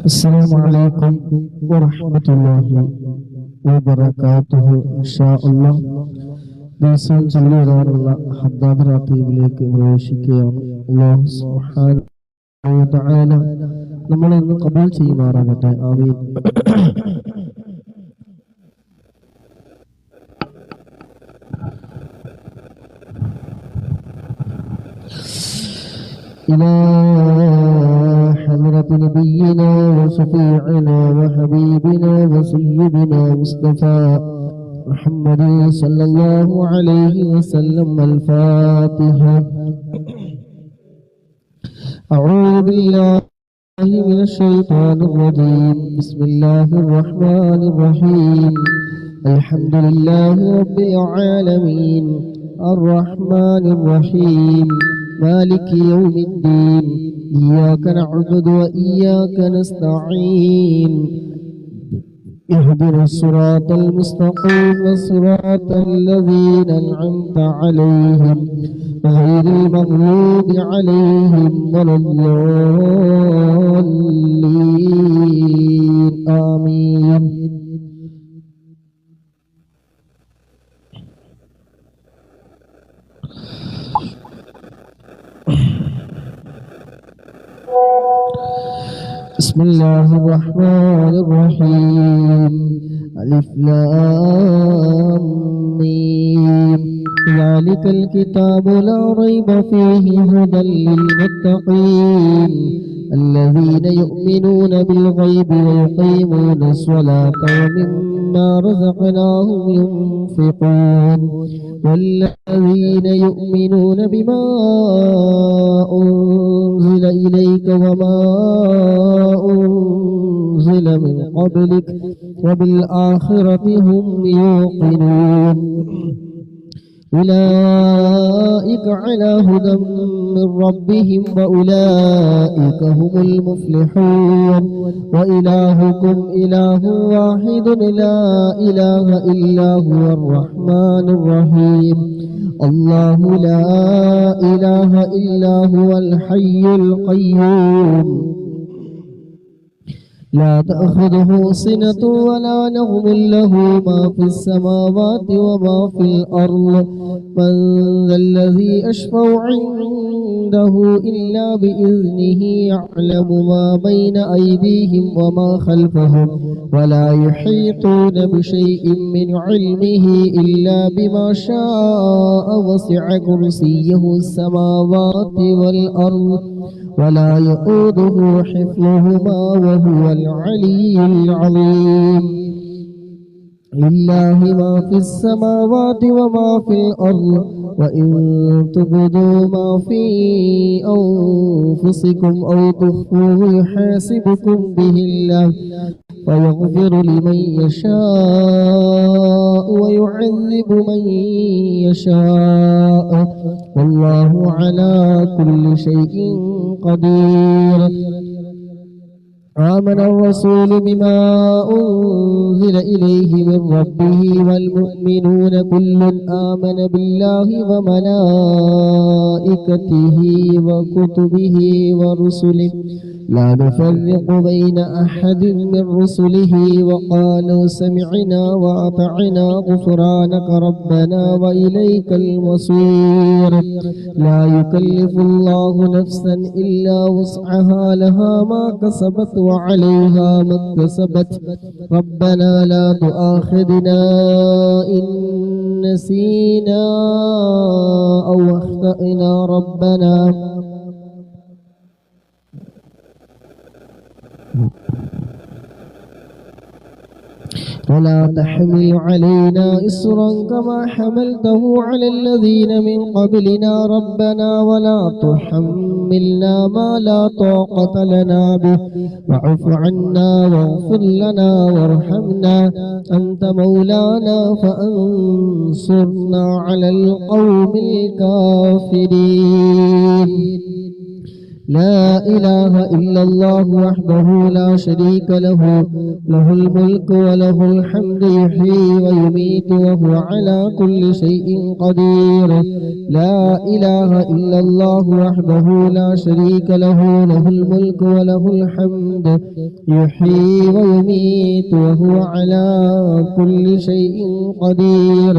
السلام عليكم ورحمة الله وبركاته إن شاء الله. ദിവസം ചൊല്ലിവരാറുള്ള ഹദ്ദാദ് റാത്തീബിലേക്ക് പ്രവേശിക്കുകയാണ്. അല്ലാഹു സുബ്ഹാനഹു വ തആല നമ്മളെ ഇന്ന് ഖബൂൽ ചെയ്യുമാറാകട്ടെ. ആമീൻ. إلى حضرة نبينا وشفيعنا وحبيبنا وسيدنا مصطفى محمد صلى الله عليه وسلم. الفاتحة. أعوذ بالله من الشيطان الرجيم. بسم الله الرحمن الرحيم. الحمد لله رب العالمين الرحمن الرحيم مالك يوم الدين. إياك نعبد وإياك نستعين. اهدنا الصراط المستقيم صراط الذين أنعمت عليهم غير المغضوب عليهم ولا الضالين. آمين. بسم الله الرحمن الرحيم. ألف لام ميم. ذلك الكتاب لا ريب فيه هدى للمتقين الذين يؤمنون بالغيب ويقيمون الصلاة ومما رزقناهم ينفقون والذين يؤمنون بما أنزل إليك وما أنزل من قبلك وبالآخرة هم يوقنون. أولئك على هدى من ربهم وأولئك هم المفلحون. وإلهكم إله واحد لا إله إلا هو الرحمن الرحيم. الله لا إله إلا هو الحي القيوم لا تأخذه سنة ولا نوم له ما في السماوات وما في الأرض. من ذا الذي يشفع عنده إلا بإذنه. يعلم ما بين أيديهم وما خلفهم ولا يحيطون بشيء من علمه إلا بما شاء. وسع كرسيه السماوات والأرض ولا يؤوده حفظهما وهو العلي العظيم. لله ما في السماوات وما في الأرض وإن تبدوا ما في أنفسكم أو تخفوه يحاسبكم به الله فيغفر لمن يشاء ويعذب من يشاء والله على كل شيء قدير. آمن الرسول بما أنزل إليه من ربه والمؤمنون كل آمن بالله وملائكته وكتبه ورسله لا نفرق بين أحد من رسله وقالوا سمعنا وأطعنا غفرانك ربنا وإليك المصير. لا يكلف الله نفسا إلا وسعها لها ما كسبت وعليها ما اكتسبت. ربنا لا تؤاخذنا إن نسينا أو أخطأنا ربنا ولا تحمل علينا إصرا كما حملته على الذين من قبلنا ربنا ولا تحملنا ما لا طاقة لنا به واعف عنا واغفر لنا وارحمنا أنت مولانا فانصرنا على القوم الكافرين. لا إله إلا الله وحده لا شريك له له الملك وله الحمد يحيي ويميت وهو على كل شيء قدير لا إله إلا الله وحده لا شريك له له الملك وله الحمد يحيي ويميت وهو على كل شيء قدير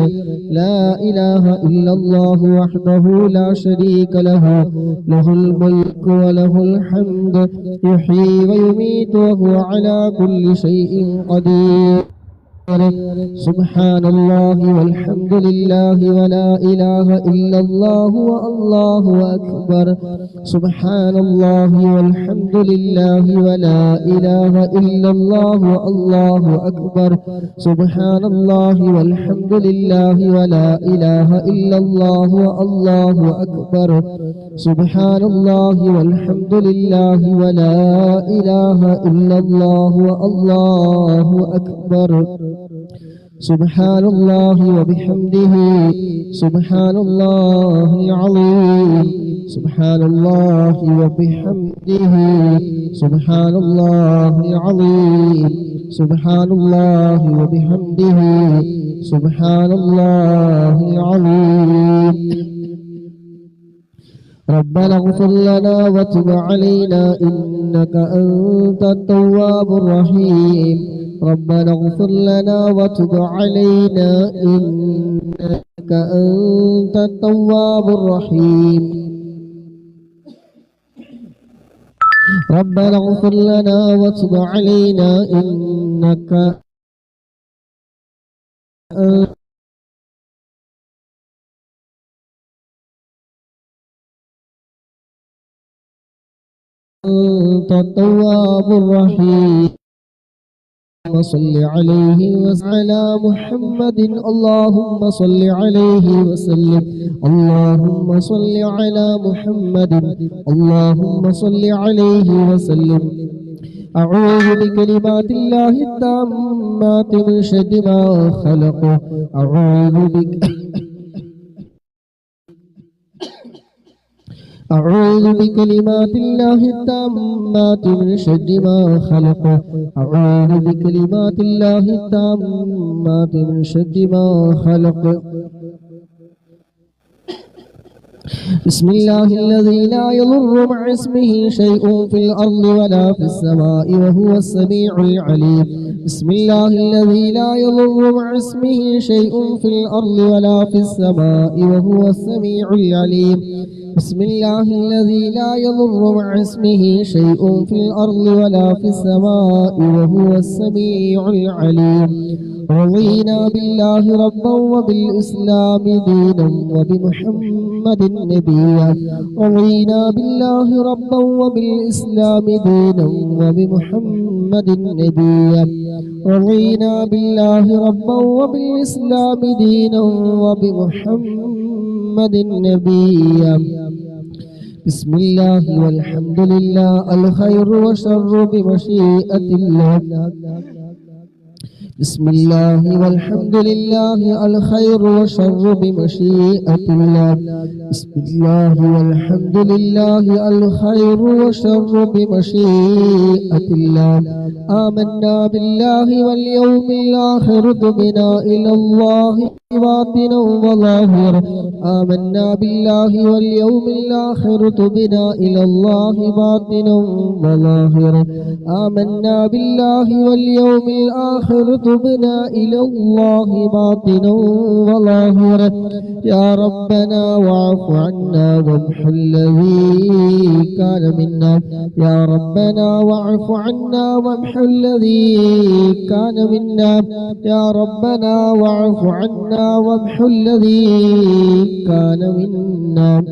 لا إله إلا الله وحده لا شريك له له الملك وله الحمد يحيي ويميت وهو على كل شيء قدير سبحان الله والحمد لله ولا إله إلا الله والله أكبر سبحان الله والحمد لله ولا إله إلا الله والله أكبر سبحان الله والحمد لله ولا إله إلا الله والله أكبر سبحان الله والحمد لله ولا إله إلا الله والله أكبر سبحان الله وبحمده سبحان الله العظيم سبحان الله وبحمده سبحان الله العظيم سبحان الله وبحمده سبحان الله العظيم ربنا اغفر لنا وتب علينا إنك أنت التواب الرحيم ربنا اغفر لنا وتب علينا إنك أنت التواب الرحيم ربنا اغفر لنا وتب علينا إنك أنت التواب الرحيم صل عليه وعلى محمد اللهم صل عليه وسلم اللهم صل على محمد اللهم صل عليه وسلم أعوذ بكلمات الله التامات من شر ما خلق أعوذ بكلمات الله التامات من شر ما خلق أعوذ بكلمات الله التامات من شر ما خلق بسم الله الذي لا يضر مع اسمه شيء في الأرض ولا في السماء وهو السميع العليم بسم الله الذي لا يضر مع اسمه شيء في الأرض ولا في السماء وهو السميع العليم بسم الله الذي لا يضر مع اسمه شيء في الأرض ولا في السماء وهو السميع العليم رضينا بالله ربا وبالإسلام دينا وبمحمد نبيا رضينا بالله ربا وبالإسلام دينا وبمحمد نبيا رضينا بالله ربا وبالإسلام دينا وبمحمد نبيا بسم الله والحمد لله الخير والشر بمشيئة الله بسم الله والحمد لله الخير والشر بمشيئة الله بسم الله والحمد لله الخير والشر بمشيئة الله آمنا بالله واليوم الآخر تبنا إلى الله باطنا وظاهرا آمنا بالله واليوم الآخر تبنا إلى الله باطنا وظاهرا آمنا بالله واليوم الآخر تبنا إلى الله باطنا وظاهرا يا ربنا واعف عنا وامح الذي كان منا يا ربنا واعف عنا وامح الذي كان منا يا ربنا واعف عنا وامح الذي كان منا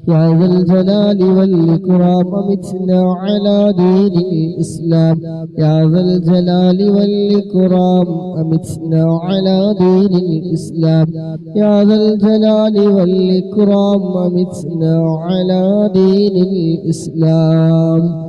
يا ذا الجلال والإكرام أمتنا على دين الإسلام يا ذا الجلال والإكرام أمتنا على دين الإسلام يا ذا الجلال والإكرام أمتنا على دين الإسلام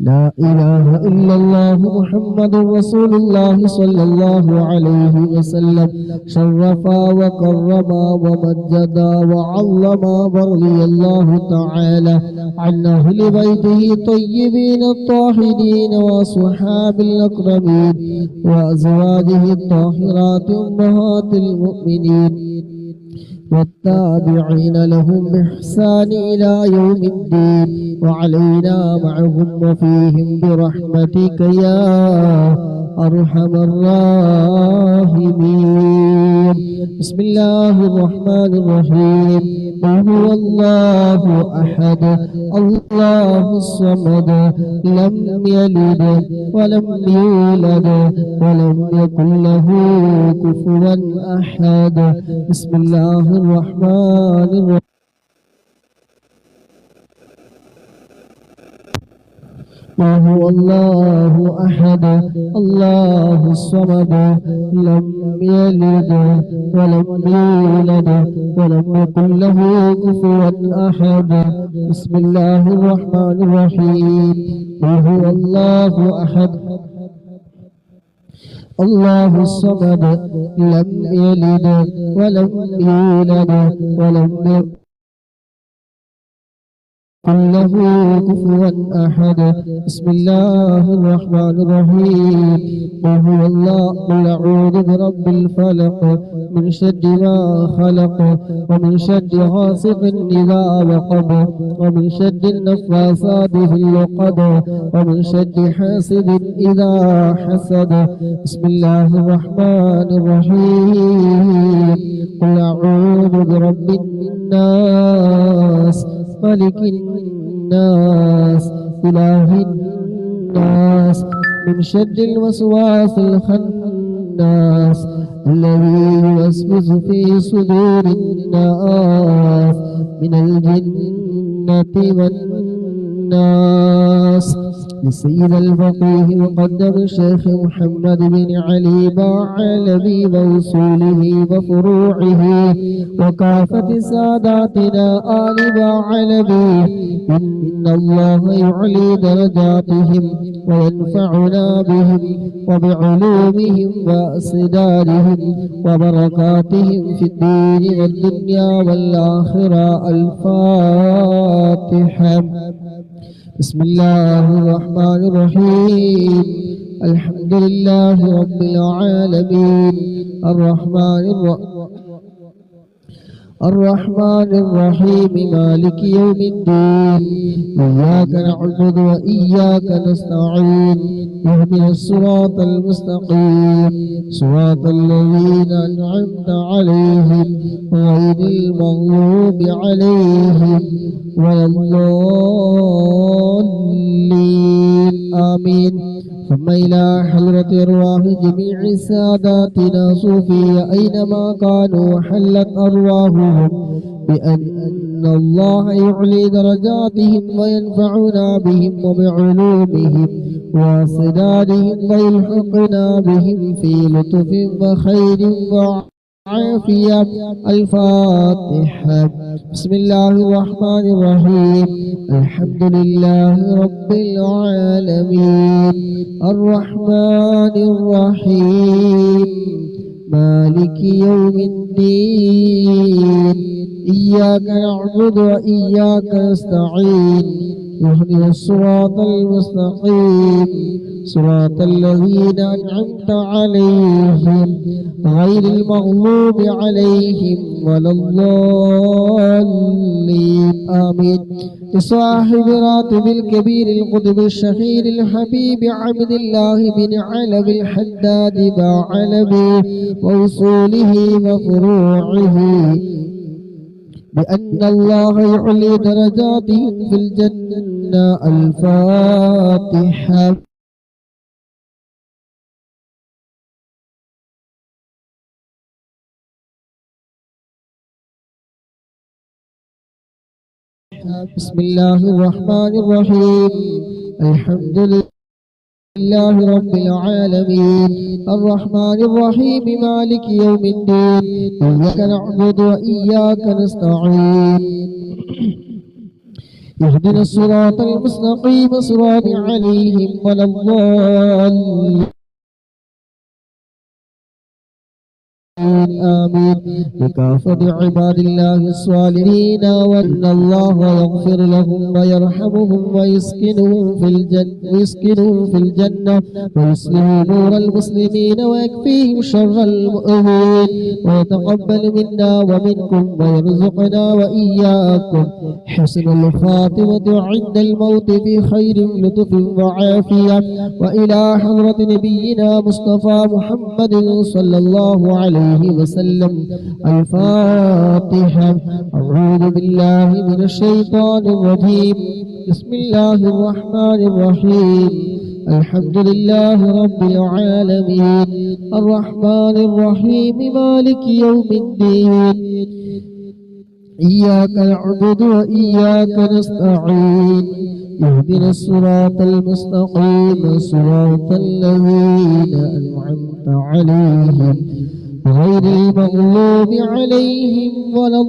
لا إله إلا الله محمد رسول الله صلى الله عليه وسلم شرفا وكرما ومجدا وعظما ورضي الله تعالى عن أهل بيته الطيبين الطاهرين وأصحاب الأكرمين وأزواجه الطاهرات أمهات المؤمنين والتابعين لهم بإحسان إلى يوم الدين وعلينا معهم وفيهم برحمتك يا أرحم الراحمين. بسم الله الرحمن الرحيم. قل هو الله أحد الله الصمد لم يلد ولم يولد ولم يكن له كفوا أحد. بسم الله الرحمن الرحيم. وهو الله أحد الله الصمد لم يلد ولم يولد ولم يكن له كفوا أحد. بسم الله الرحمن الرحيم. وهو الله أحد الله الصمد لم يلد ولم يولد ولم يكن له كفوا أحد. بسم الله الرحمن الرحيم. وهو الله. قل أعوذ برب الفلق من شر ما خلق ومن شر غاسق إذا وقب ومن شر النفاثات في العقد ومن شر حاسد إذا حسد. بسم الله الرحمن الرحيم. قل أعوذ برب الناس ملك الناس إله الناس من شر الوسواس الخناس الذي يوسوس في صدور الناس من الجنة والناس. لسيد الفقيه مقدم الشيخ محمد بن علي باعلبي ووصوله وفروعه وكافة ساداتنا آل باعلبي إن الله يعلي درجاتهم وينفعنا بهم وبعلومهم وأسدارهم وبركاتهم في الدين والدنيا والآخرة. الفاتحة. بسم الله الرحمن الرحيم. الحمد لله رب العالمين الرحمن الرحيم مالك يوم الدين. إياك نعبد وإياك نستعين. اهدنا الصراط المستقيم صراط الذين أنعمت عليهم غير المغضوب عليهم ولا الضالين. آمين. ثم إلى حضرة أرواح جميع ساداتنا صوفية أينما كانوا حلت أرواحهم بأن الله يعلي درجاتهم وينفعنا بهم وبعلومهم وأسدادهم ويلحقنا بهم في لطف وخير وعافية. الفاتحة. بسم الله الرحمن الرحيم. الحمد لله رب العالمين الرحمن الرحيم مالك يوم الدين. إياك نعبد وإياك نستعين. اهدنا الصراط المستقيم صراط الذين أنعمت عليهم غير المغضوب عليهم ولا الضالين. آمين. لصاحب راتب الكبير القطب الشهير الحبيب عبد الله بن علوي الحداد باعلبي ووصوله وفروعه بأن الله يعلي درجاتهم في الجنة. الفاتحة. بسم الله الرحمن الرحيم. الحمد لله رب العالمين الرحمن الرحيم مالك يوم الدين. إياك نعبد وإياك نستعين. اهدنا الصراط المستقيم صراط عليهم ولا الضالين آمين بكافة عباد الله الصالحين وإن الله يغفر لهم ويرحمهم ويسكنهم في الجنة ويصلح نور المسلمين ويكفيهم شر المؤمنين ويتقبل منا ومنكم ويرزقنا وإياكم حسن الخاتمة عند الموت في خير لطف وعافية وإلى حضرة نبينا مصطفى محمد صلى الله عليه وسلم الفاتحة. أعوذ بالله من الشيطان الرجيم. بسم الله الرحمن الرحيم. الحمد لله رب العالمين الرحمن الرحيم مالك يوم الدين إياك نعبد وإياك نستعين اهدنا الصراط المستقيم صراط الذين أنعمت عليهم غير المغلوب عليهم ولا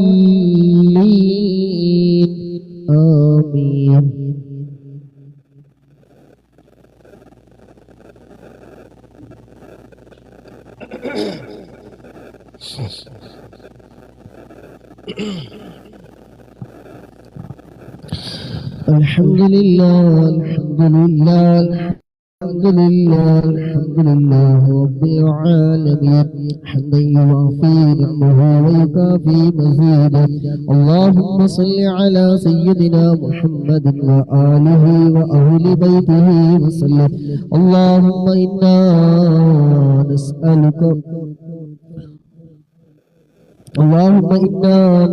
الضالين آمين. الحمد لله الحمد لله الحمد لله الحمد لله رب العالمين حمدا يوافي نعمه ويكافي مزيدا. اللهم صل على سيدنا محمد وآله وأهل بيته وسلم. اللهم إنا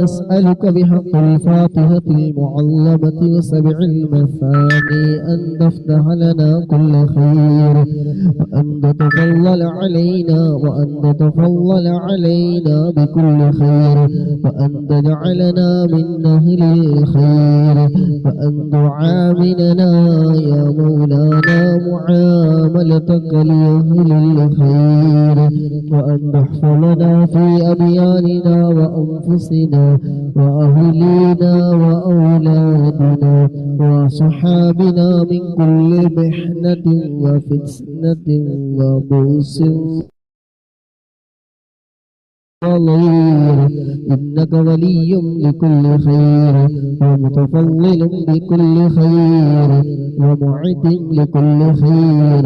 نسألك بحق الفاتحة المعلمة وسبع المثاني أن تفتح لنا كل خير وأن تتفضل علينا بكل خير وأن تجعلنا من أهل الخير وأن تعاملنا يا مولانا معاملتك لأهل الخير وأن تحفظنا في أبياننا وأنفسنا وأهلينا وأولادنا وصحابنا من كل محنة وفتنة وبؤس إنك ولي لكل خير ومتفضل بكل خير ومعد لكل خير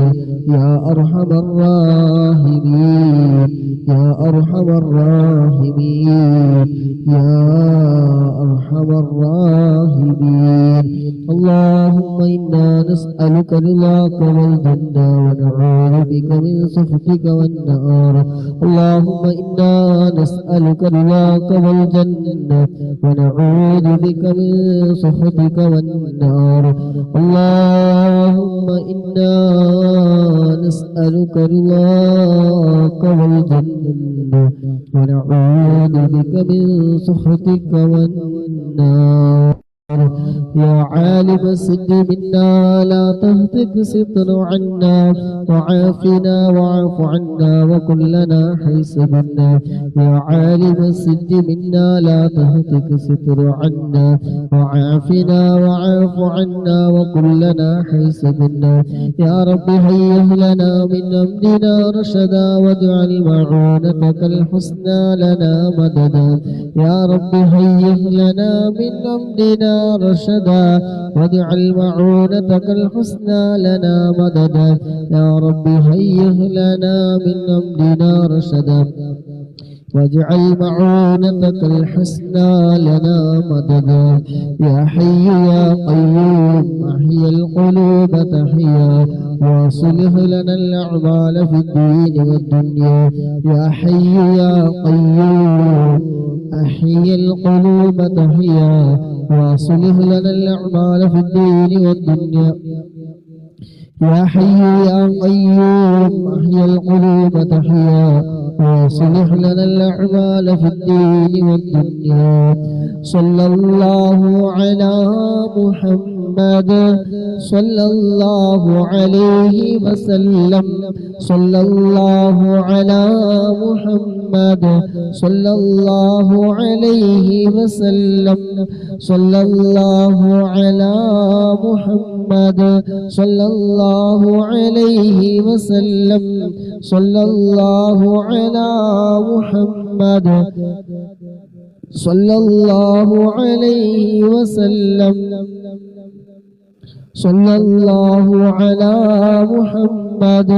يا أرحم الراحمين يا أرحم الراحمين يا أرحم الراحمين. اللهم إنا نسألك رضاك والجنة ونعوذ بك من سخطك والنار. اللهم إنا نسألك رضاك والجنة ونعوذ بك من سخطك والنار. اللهم إنا نسألك رضاك والجنة ونعوذ بك من سخطك والنار. يا عالم السد منا لا تهتك ستر عنا وعافنا واعف عنا وكلنا حيث بنا. يا عالم السد منا لا تهتك ستر عنا وعافنا واعف عنا وكلنا حيث بنا. يا رب هيئ لنا من أمرنا رشدا واجعل معونتك الحسنى لنا مددا. يا رب هيئ لنا من أمرنا رشدا واجعل معونتك الحسنى لنا مددا. يا رب هيئ لنا من أمرنا رشدا واجعل معونتك الحسنى لنا مددا. يا حي يا قيوم أحيي القلوب تحيا واصلح لنا الأعمال في الدين والدنيا. يا حي يا قيوم أحيي القلوب تحيا واصلح لنا الأعمال في الدين والدنيا. يا حي يا قيوم أحيي القلوب تحيا واصلح لنا الأعمال في الدين والدنيا. صلى الله على محمد محمد صلى الله عليه وسلم صلى الله على محمد صلى الله عليه وسلم صلى الله على محمد صلى الله عليه وسلم صلى الله على محمد صلى الله عليه وسلم صلى الله على محمد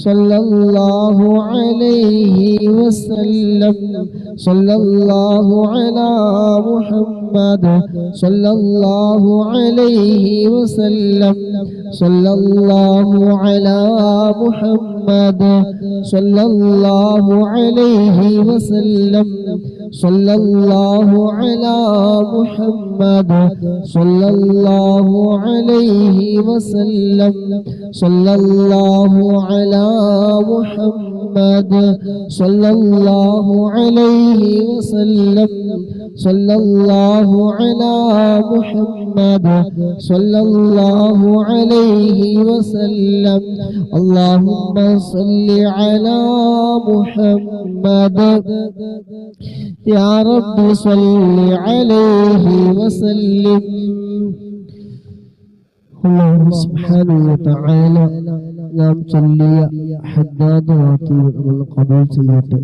صلى الله عليه وسلم صلى الله على محمد صلى الله عليه وسلم صلى الله على محمد صلى الله عليه وسلم صلى الله على محمد صلى الله عليه وسلم صلى الله على محمد صلى الله عليه وسلم صلى الله على محمد صلى الله عليه وسلم اللهم صل على محمد يا رب صل عليه وسلم الله سبحانه وتعالى നാം ചൊല്ലിയ ഹദ്ദാദ് വാക്കികൾ നമ്മൾ ഖബൂൽ ചെയ്യട്ടെ.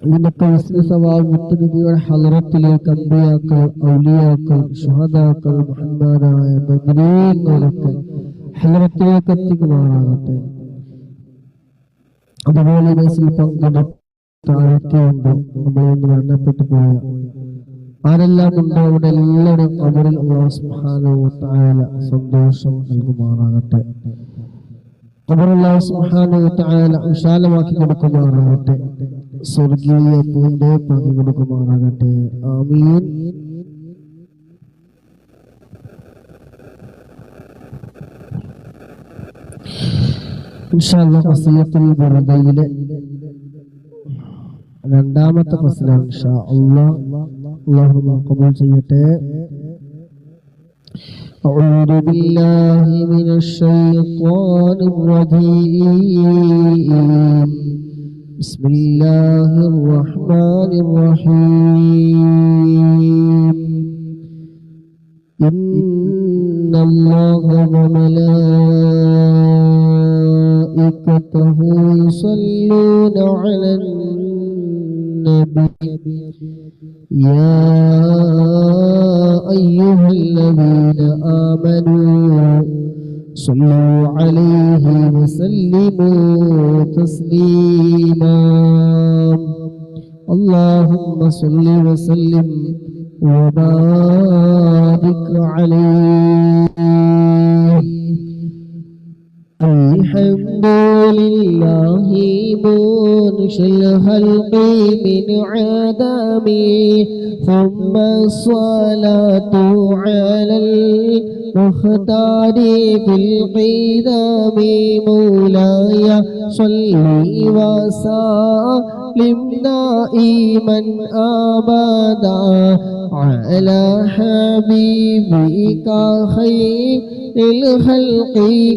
ഇതിനൊക്കെ സവാബ് മുത്തുനബിയുടെ ഹളറത്തിലേക്ക് അമ്പിയാക്കൾ, ഔലിയാക്കൾ, ശുഹദാക്കൾ, മുഹമ്മദായ ബദരീങ്ങളൊക്കെ ഹളറത്തിലേക്ക് എത്തിക്കുമാറാകട്ടെ. അതുപോലെ ബസ്സിൽ പങ്കെടുത്താരൊക്കെയുണ്ട് നമ്മളൊന്ന് മരണപ്പെട്ടു പോയ ആരെല്ലാം ഉണ്ടോ അവിടെ എല്ലാവരും അവരിൽ അല്ലാഹു സുബ്ഹാനഹു വ തആല സന്തോഷം നൽകുമാറാകട്ടെ. അവരിൽ അല്ലാഹു സുബ്ഹാനഹു വ തആല വിശാലമാക്കി കൊടുക്കുമാറാകട്ടെ. സ്വർഗീയ പൂന്തോപ്പാക്കി കൊടുക്കുമാറാകട്ടെ. ആമീൻ. ഇൻഷാ അല്ലാഹ് ഖസീദത്തുൽ ബുർദയിലെ രണ്ടാമത്തെ ഫസ്ലാണ് ഇൻഷാ അല്ലാഹ്. അല്ലാഹു ഖബൂൽ ചെയ്യട്ടെ. أعوذ بالله من الشيطان الرجيم بسم الله الرحمن الرحيم إن الله وملائكته يصلون على النبي يا أيها الذين آمنوا صلوا عليه وسلموا تسليما اللهم صل وسلم وبارك عليه. الحمد لله منشئ الخلق من عدم ثم الصلاة على المختار في القدم مولاي صل وسلم دائما أبدا على حبيبك خير الخلق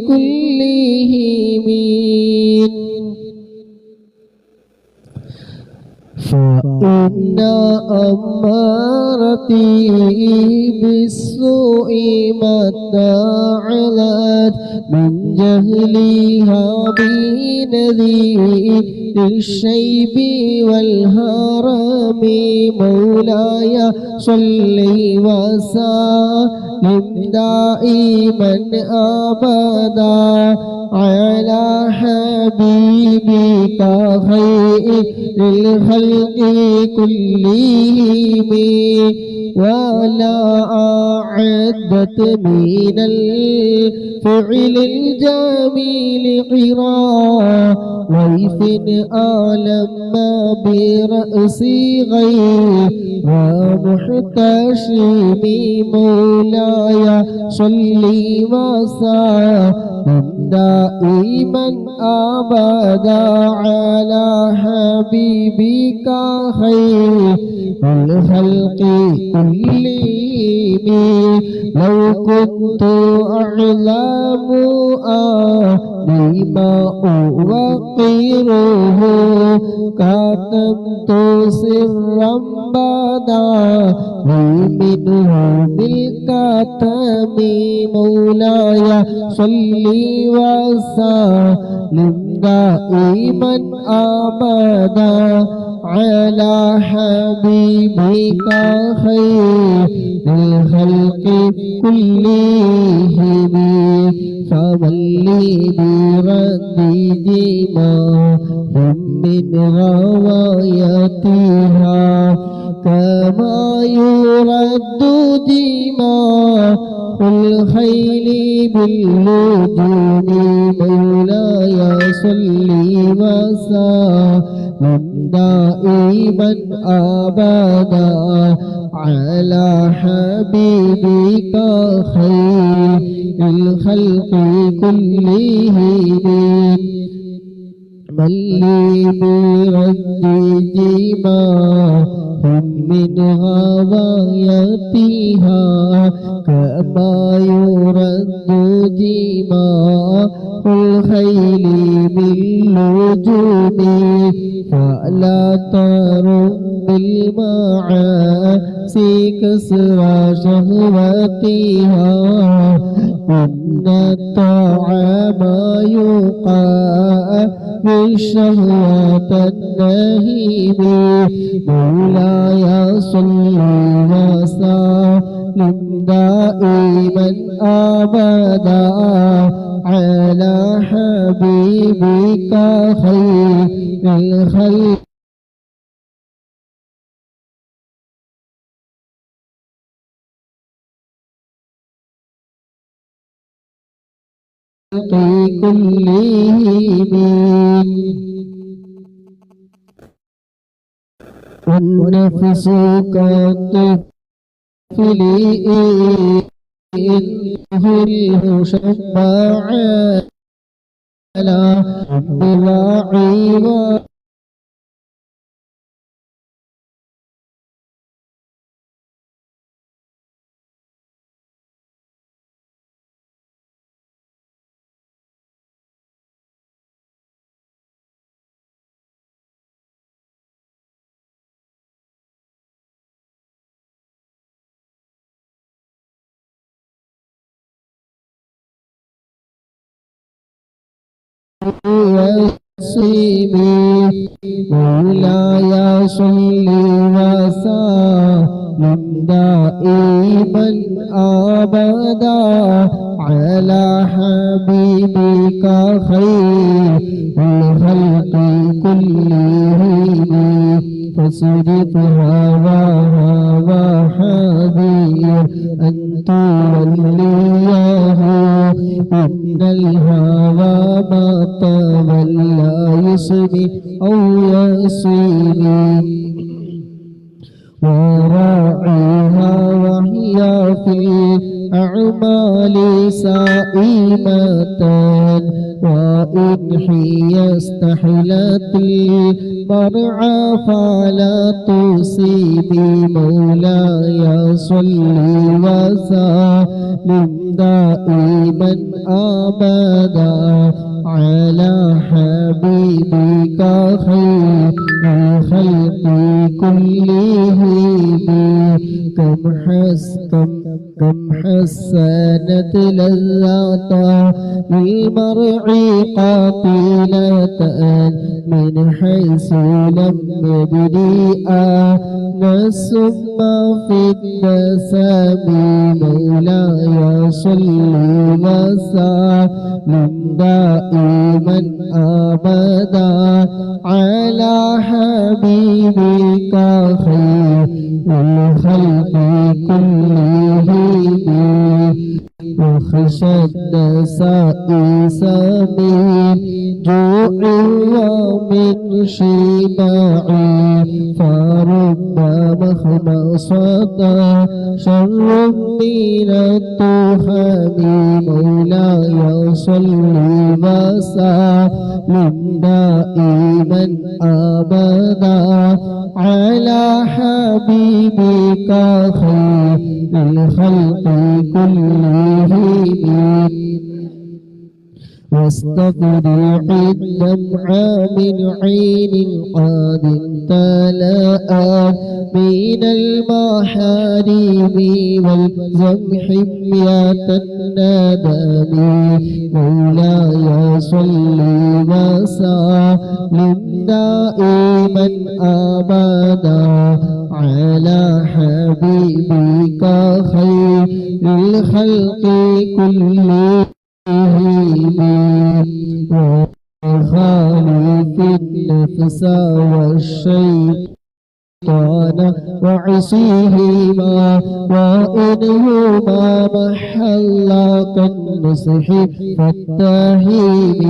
كلهم فإن أمارتي بالسوء متى علت من جهلها بنذير الشيب والهرم مولاي صل وسلم دائما أبدا على حبيبك خير الخلق كلهم ولا أعدت من الفعل الجميل قراء ضيف ألم برأسي غير ومحتشم مولاي صلي وسلم دائما أبدا على حبيبك خير الخلق كلهم لو كنت أعلم بما أوقره كتمت سرا بدا منه بالكتم مولاي صل وسلم دائما أبدا على حبيبك خير الخلق كلهم فمن لي برد دماء من غوايتها كما يرد دماء الخيل بالنجوم مولاي صل وسلم دائما أبدا على حبيبك خير الخلق كلهم من لي برد دماء من غوايتها كما يرد دماء الخيل بالنجوم فلا ترم بالمعاصي كسر شهوتها إن الطعام يقاوي الشهوة النهيم مولاي صل وسلم دائما أبدا على حبيبك خير الخلق كلهم والنفس كالطفل إنه المشبع على الضراع يسيمي مولاي صل وسلم دائما أبدا على حبيبك خير الخلق كلهم فصدق هواها وحذير أن توليه إن الهوى ما تولى يصبي أو يصيبي وراعيها وهي في الأعمال سائمة وإن هي استحلت المرعى فلا تصيبي مولاي صل وسلم دائما أبدا على حبيبك خير الخلق كلهم كم حسنت لذة للمرء قاتلة من حيث لم يبدئ نسم في النسم مولاي صل وسلم دائما أبدا على حبيبك خير الخلق كلهم وخشى النساء سمين جوع ومن شباع فرب مخمصة شر من التهم مولاي صل وسلم دائما أبدا على حبيبك خير للخلق كلهم واستطرع الدمع من عين قد امتلأ من المحارم والزم حمية الندم مولاي صل وسلم دائما أبدا على حبيبك خير الخلق كلهم وخالف النفس والشيطان وعصيهما وإنهما محل كالنصح فالتهيم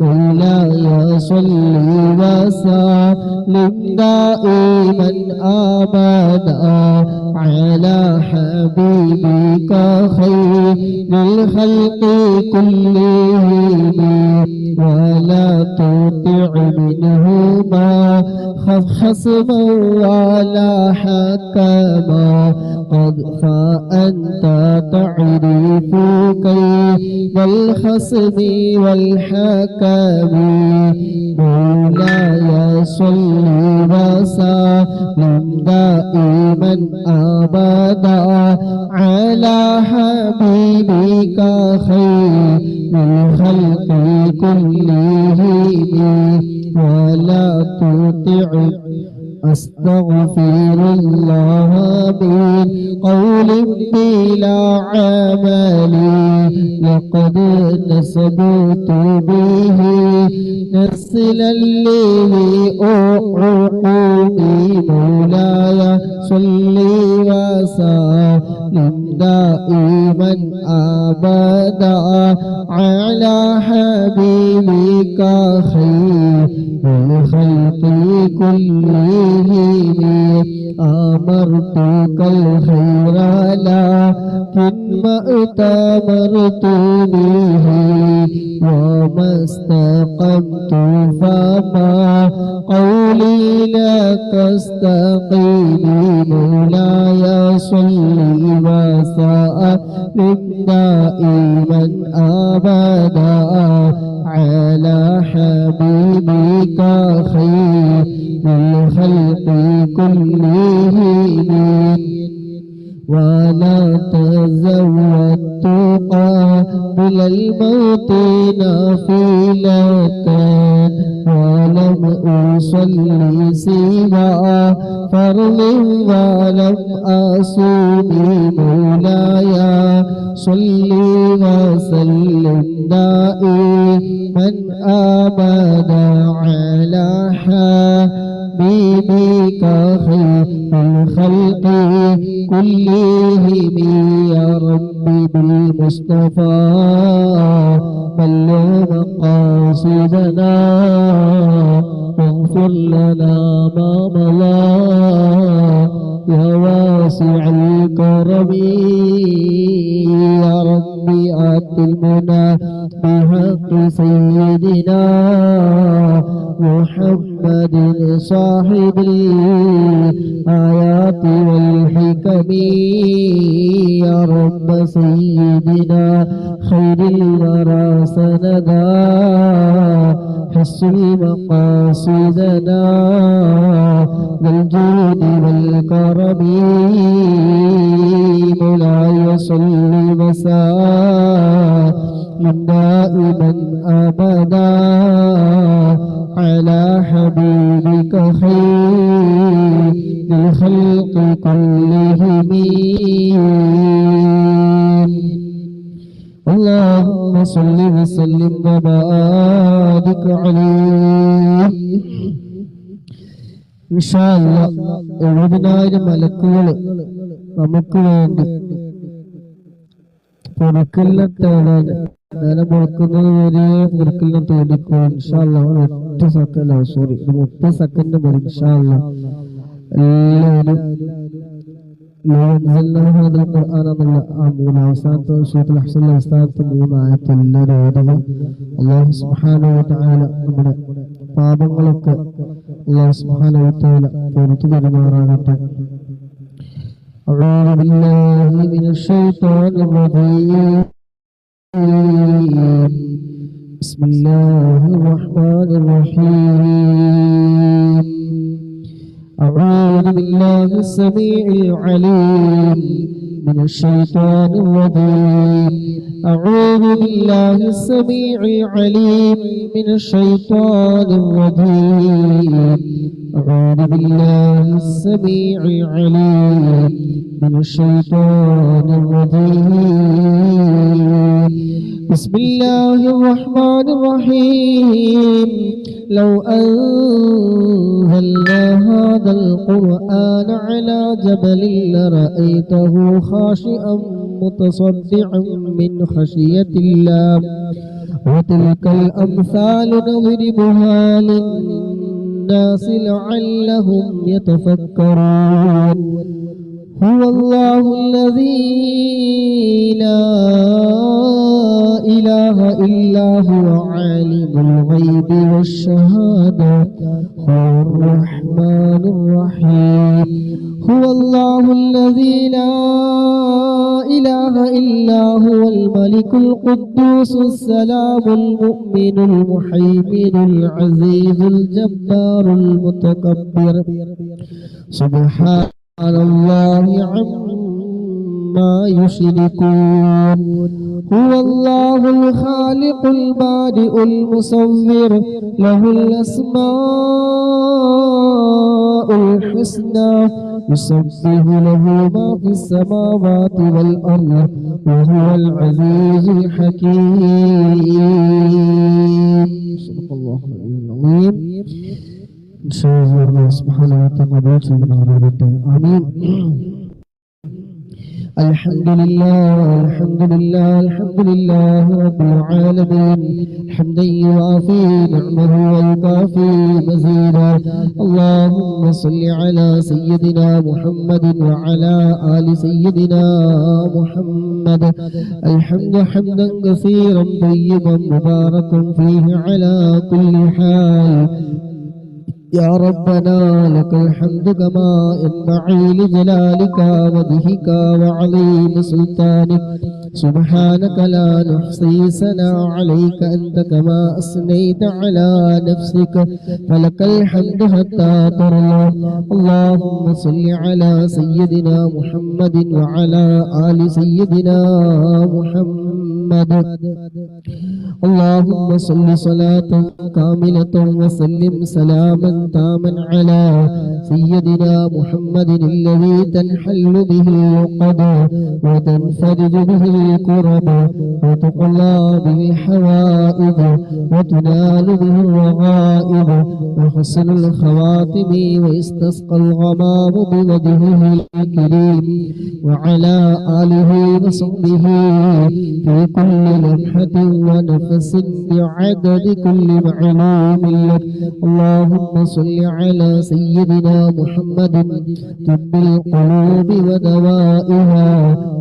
مولاي صل وسلم دائما أبدا على حبيبك خير الخلق كلهم ولا تطع منهما خصما ولا حكما قد فأنت تعرف كيف الخصم والحكم مولاي صل وسلم دائما أبدا على حبيبك خير الخلق كلهم ولا تطع أستغفر الله من قول بلا عمل لقد نسبت به نسلا لعقوبي مولاي صل وسلم دائما أبدا على حبيبك خير الخلق كلهم أمرتك الخير لكن ما أتمرت به وما استقمت فما قولي لك استقيم مولاي صل وسلم دائما أبدا على حبيبك خير الخلق كلهم ولا تزودت قبل الموت نافلة ولم أصلي سوى فرض ولم أصوم مولاي صل وسلم دائما أبدا على حبيبك خير الخلق كلهم يا ربي بالمصطفى بلغ مقاصدنا واغفر لنا ما مضى يا واسع الكرم يا ربي آت المنى بحق سيدنا محمد صاحب الآيات والحكم يا رب سيدنا خير الورى سندا حسن مقاصدنا بالجود والكرم مولاي صل وسلم دائما أبدا على حبيبك خير الخلق كلهم اللهم صل وسلم وبارك عليه إن شاء الله 70,000 മലക്കുകൾ നമുക്ക് വേണ്ടി പൊറുക്കലിനെ തേടാൻ നേരം മുളക്കുന്നത് വരെ പൊറുക്കലിനെ തേടിക്കോ ഇൻഷാ അല്ലാഹ് 8 സെക്കൻഡ് സോറി 30 സെക്കൻഡ് മതി ഇൻഷാ അല്ലാഹ് എല്ലാവരും അവസാനത്തെ സൂറത്തുൽ അഹ്സാബിലെ അവസാനത്തെ 3 ആയത്ത് എല്ലാവരും ഓതുക. അല്ലാഹു സുബ്ഹാനഹു വ തആല നമ്മുടെ പാപങ്ങളൊക്കെ അല്ലാഹു സുബ്ഹാനഹു വ തആല പൊറുത്തു തരുമാറാകട്ടെ. أعوذ بالله من الشيطان الرجيم. بسم الله الرحمن الرحيم. أعوذ بالله السميع العليم من الشيطان الرجيم. أعوذ بالله السميع العليم من الشيطان الرجيم. أعوذ بالله السميع العليم من الشيطان الرجيم. بسم الله الرحمن الرحيم. لو أنزلنا هذا القرآن على جبل لرأيته خاشعا متصدعا من خشية الله وتلك الأمثال نضربها للناس لعلهم يتفكرون. هو الله الذي لا إله إلا هو عالم الغيب والشهادة هو الرحمن الرحيم. هو الله الذي لا إله إلا هو الملك القدوس السلام المؤمن المحيمن العزيز الجبار المتكبر سبحان الله عما يشركون. هو الله الخالق البارئ المصور له الأسماء الحسنى يسبح له ما في السماوات والأرض وهو العزيز الحكيم. صدق الله العظيم. إن شاء الله سبحانه وتعالى آمين. الحمد لله الحمد لله الحمد لله رب العالمين حمدا يوافي نعمه ويكافي مزيدا. اللهم صل على سيدنا محمد وعلى آل سيدنا محمد. الحمد حمدا كثيرا طيبا مباركا فيه على كل حال. يا ربنا لك الحمد كما ينبغي لجلالك وجهك وعظيم سلطانك. سبحانك لا نحصي ثناء عليك أنت كما أثنيت على نفسك فلك الحمد حتى ترضى. اللهم صل على سيدنا محمد وعلى آل سيدنا محمد. اللهم صل صلاة كاملة وسلم سلاما تاما على سيدنا محمد الذي تنحل به العقد وتنفرج به الكرب وتقضى به الحوائج وتنال به الرغائب وحسن الخواتم ويستسقى الغمام بوجهه الكريم وعلى آله وصحبه في كل لمحة ونفس بعدد كل معلوم لك. اللهم صل على سيدنا محمد طب القلوب ودوائها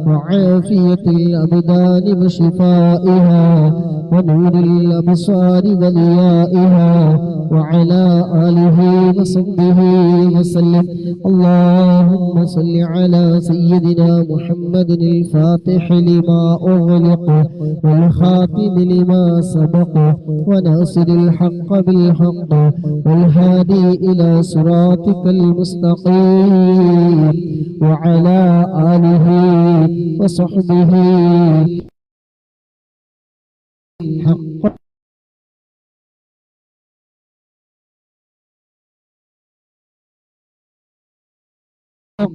وعافية الأبدان وشفائها ونور الأبصار وضيائها وعلى آله وصحبه وسلم. اللهم صل على سيدنا محمد الفاتح لما أغلق والخاتم لما سبق وناصر الحق بالحق والهادي إلى صراطك المستقيم وعلى آله وصحبه حق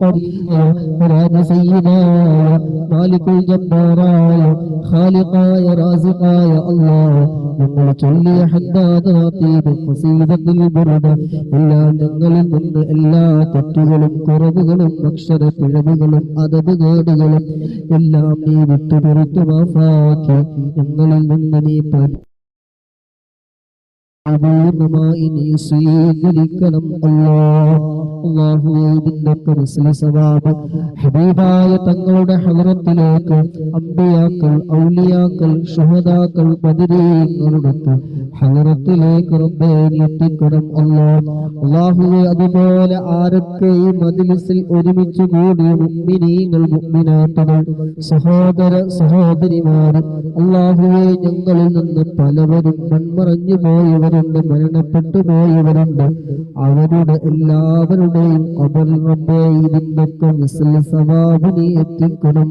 قدير سيدنا مالك الجبار خالق يا رازق يا الله ഞങ്ങൾ ചൊല്ലിയ ഹദ്ദാദാതീബ് ഖസീദത്തുൽ ബുർദ എല്ലാം ഞങ്ങളിൽ നിന്ന് എല്ലാ തെറ്റുകളും കുറവുകളും അക്ഷരപ്പിഴവുകളും അദബുകേടുകളും എല്ലാം നീ വിട്ടുപുറത്തു മാഫാക്കി ഞങ്ങളിൽ നിന്ന് നീ പൂർണ്ണമായി നീ സ്വീകരിക്കണം അല്ലാഹുവേ ഇതിന്റെയൊക്കെ മിസ്ലി സവാബ് ഹബീബായ തങ്ങളുടെ ഹദറത്തിലേക്ക് അമ്പിയാക്കൾ ഔലിയാക്കൾ ശുഹദാക്കൾ ബദരീങ്ങളുടെ ഹദറത്തിലേക്ക് റബ്ബേ എത്തിക്കണം അല്ലാഹുവേ അതുപോലെ ആരൊക്കെ ഈ മജ്ലിസിൽ ഒരുമിച്ച് കൂടിയ മുഅ്മിനീങ്ങൾ മുഅ്മിനാത്തുകൾ സഹോദര സഹോദരിമാർ അല്ലാഹുവേ ഞങ്ങളിൽ നിന്ന് പലവരും മൺമറഞ്ഞു പോയവരുണ്ട് മരണപ്പെട്ടു പോയവരുണ്ട് അവരുടെ എല്ലാവരുടെയും ഖബറിൽ റബ്ബേ ഇതിന്റെയൊക്കെ മിസ്ലി സവാബ് നീ എത്തിക്കണം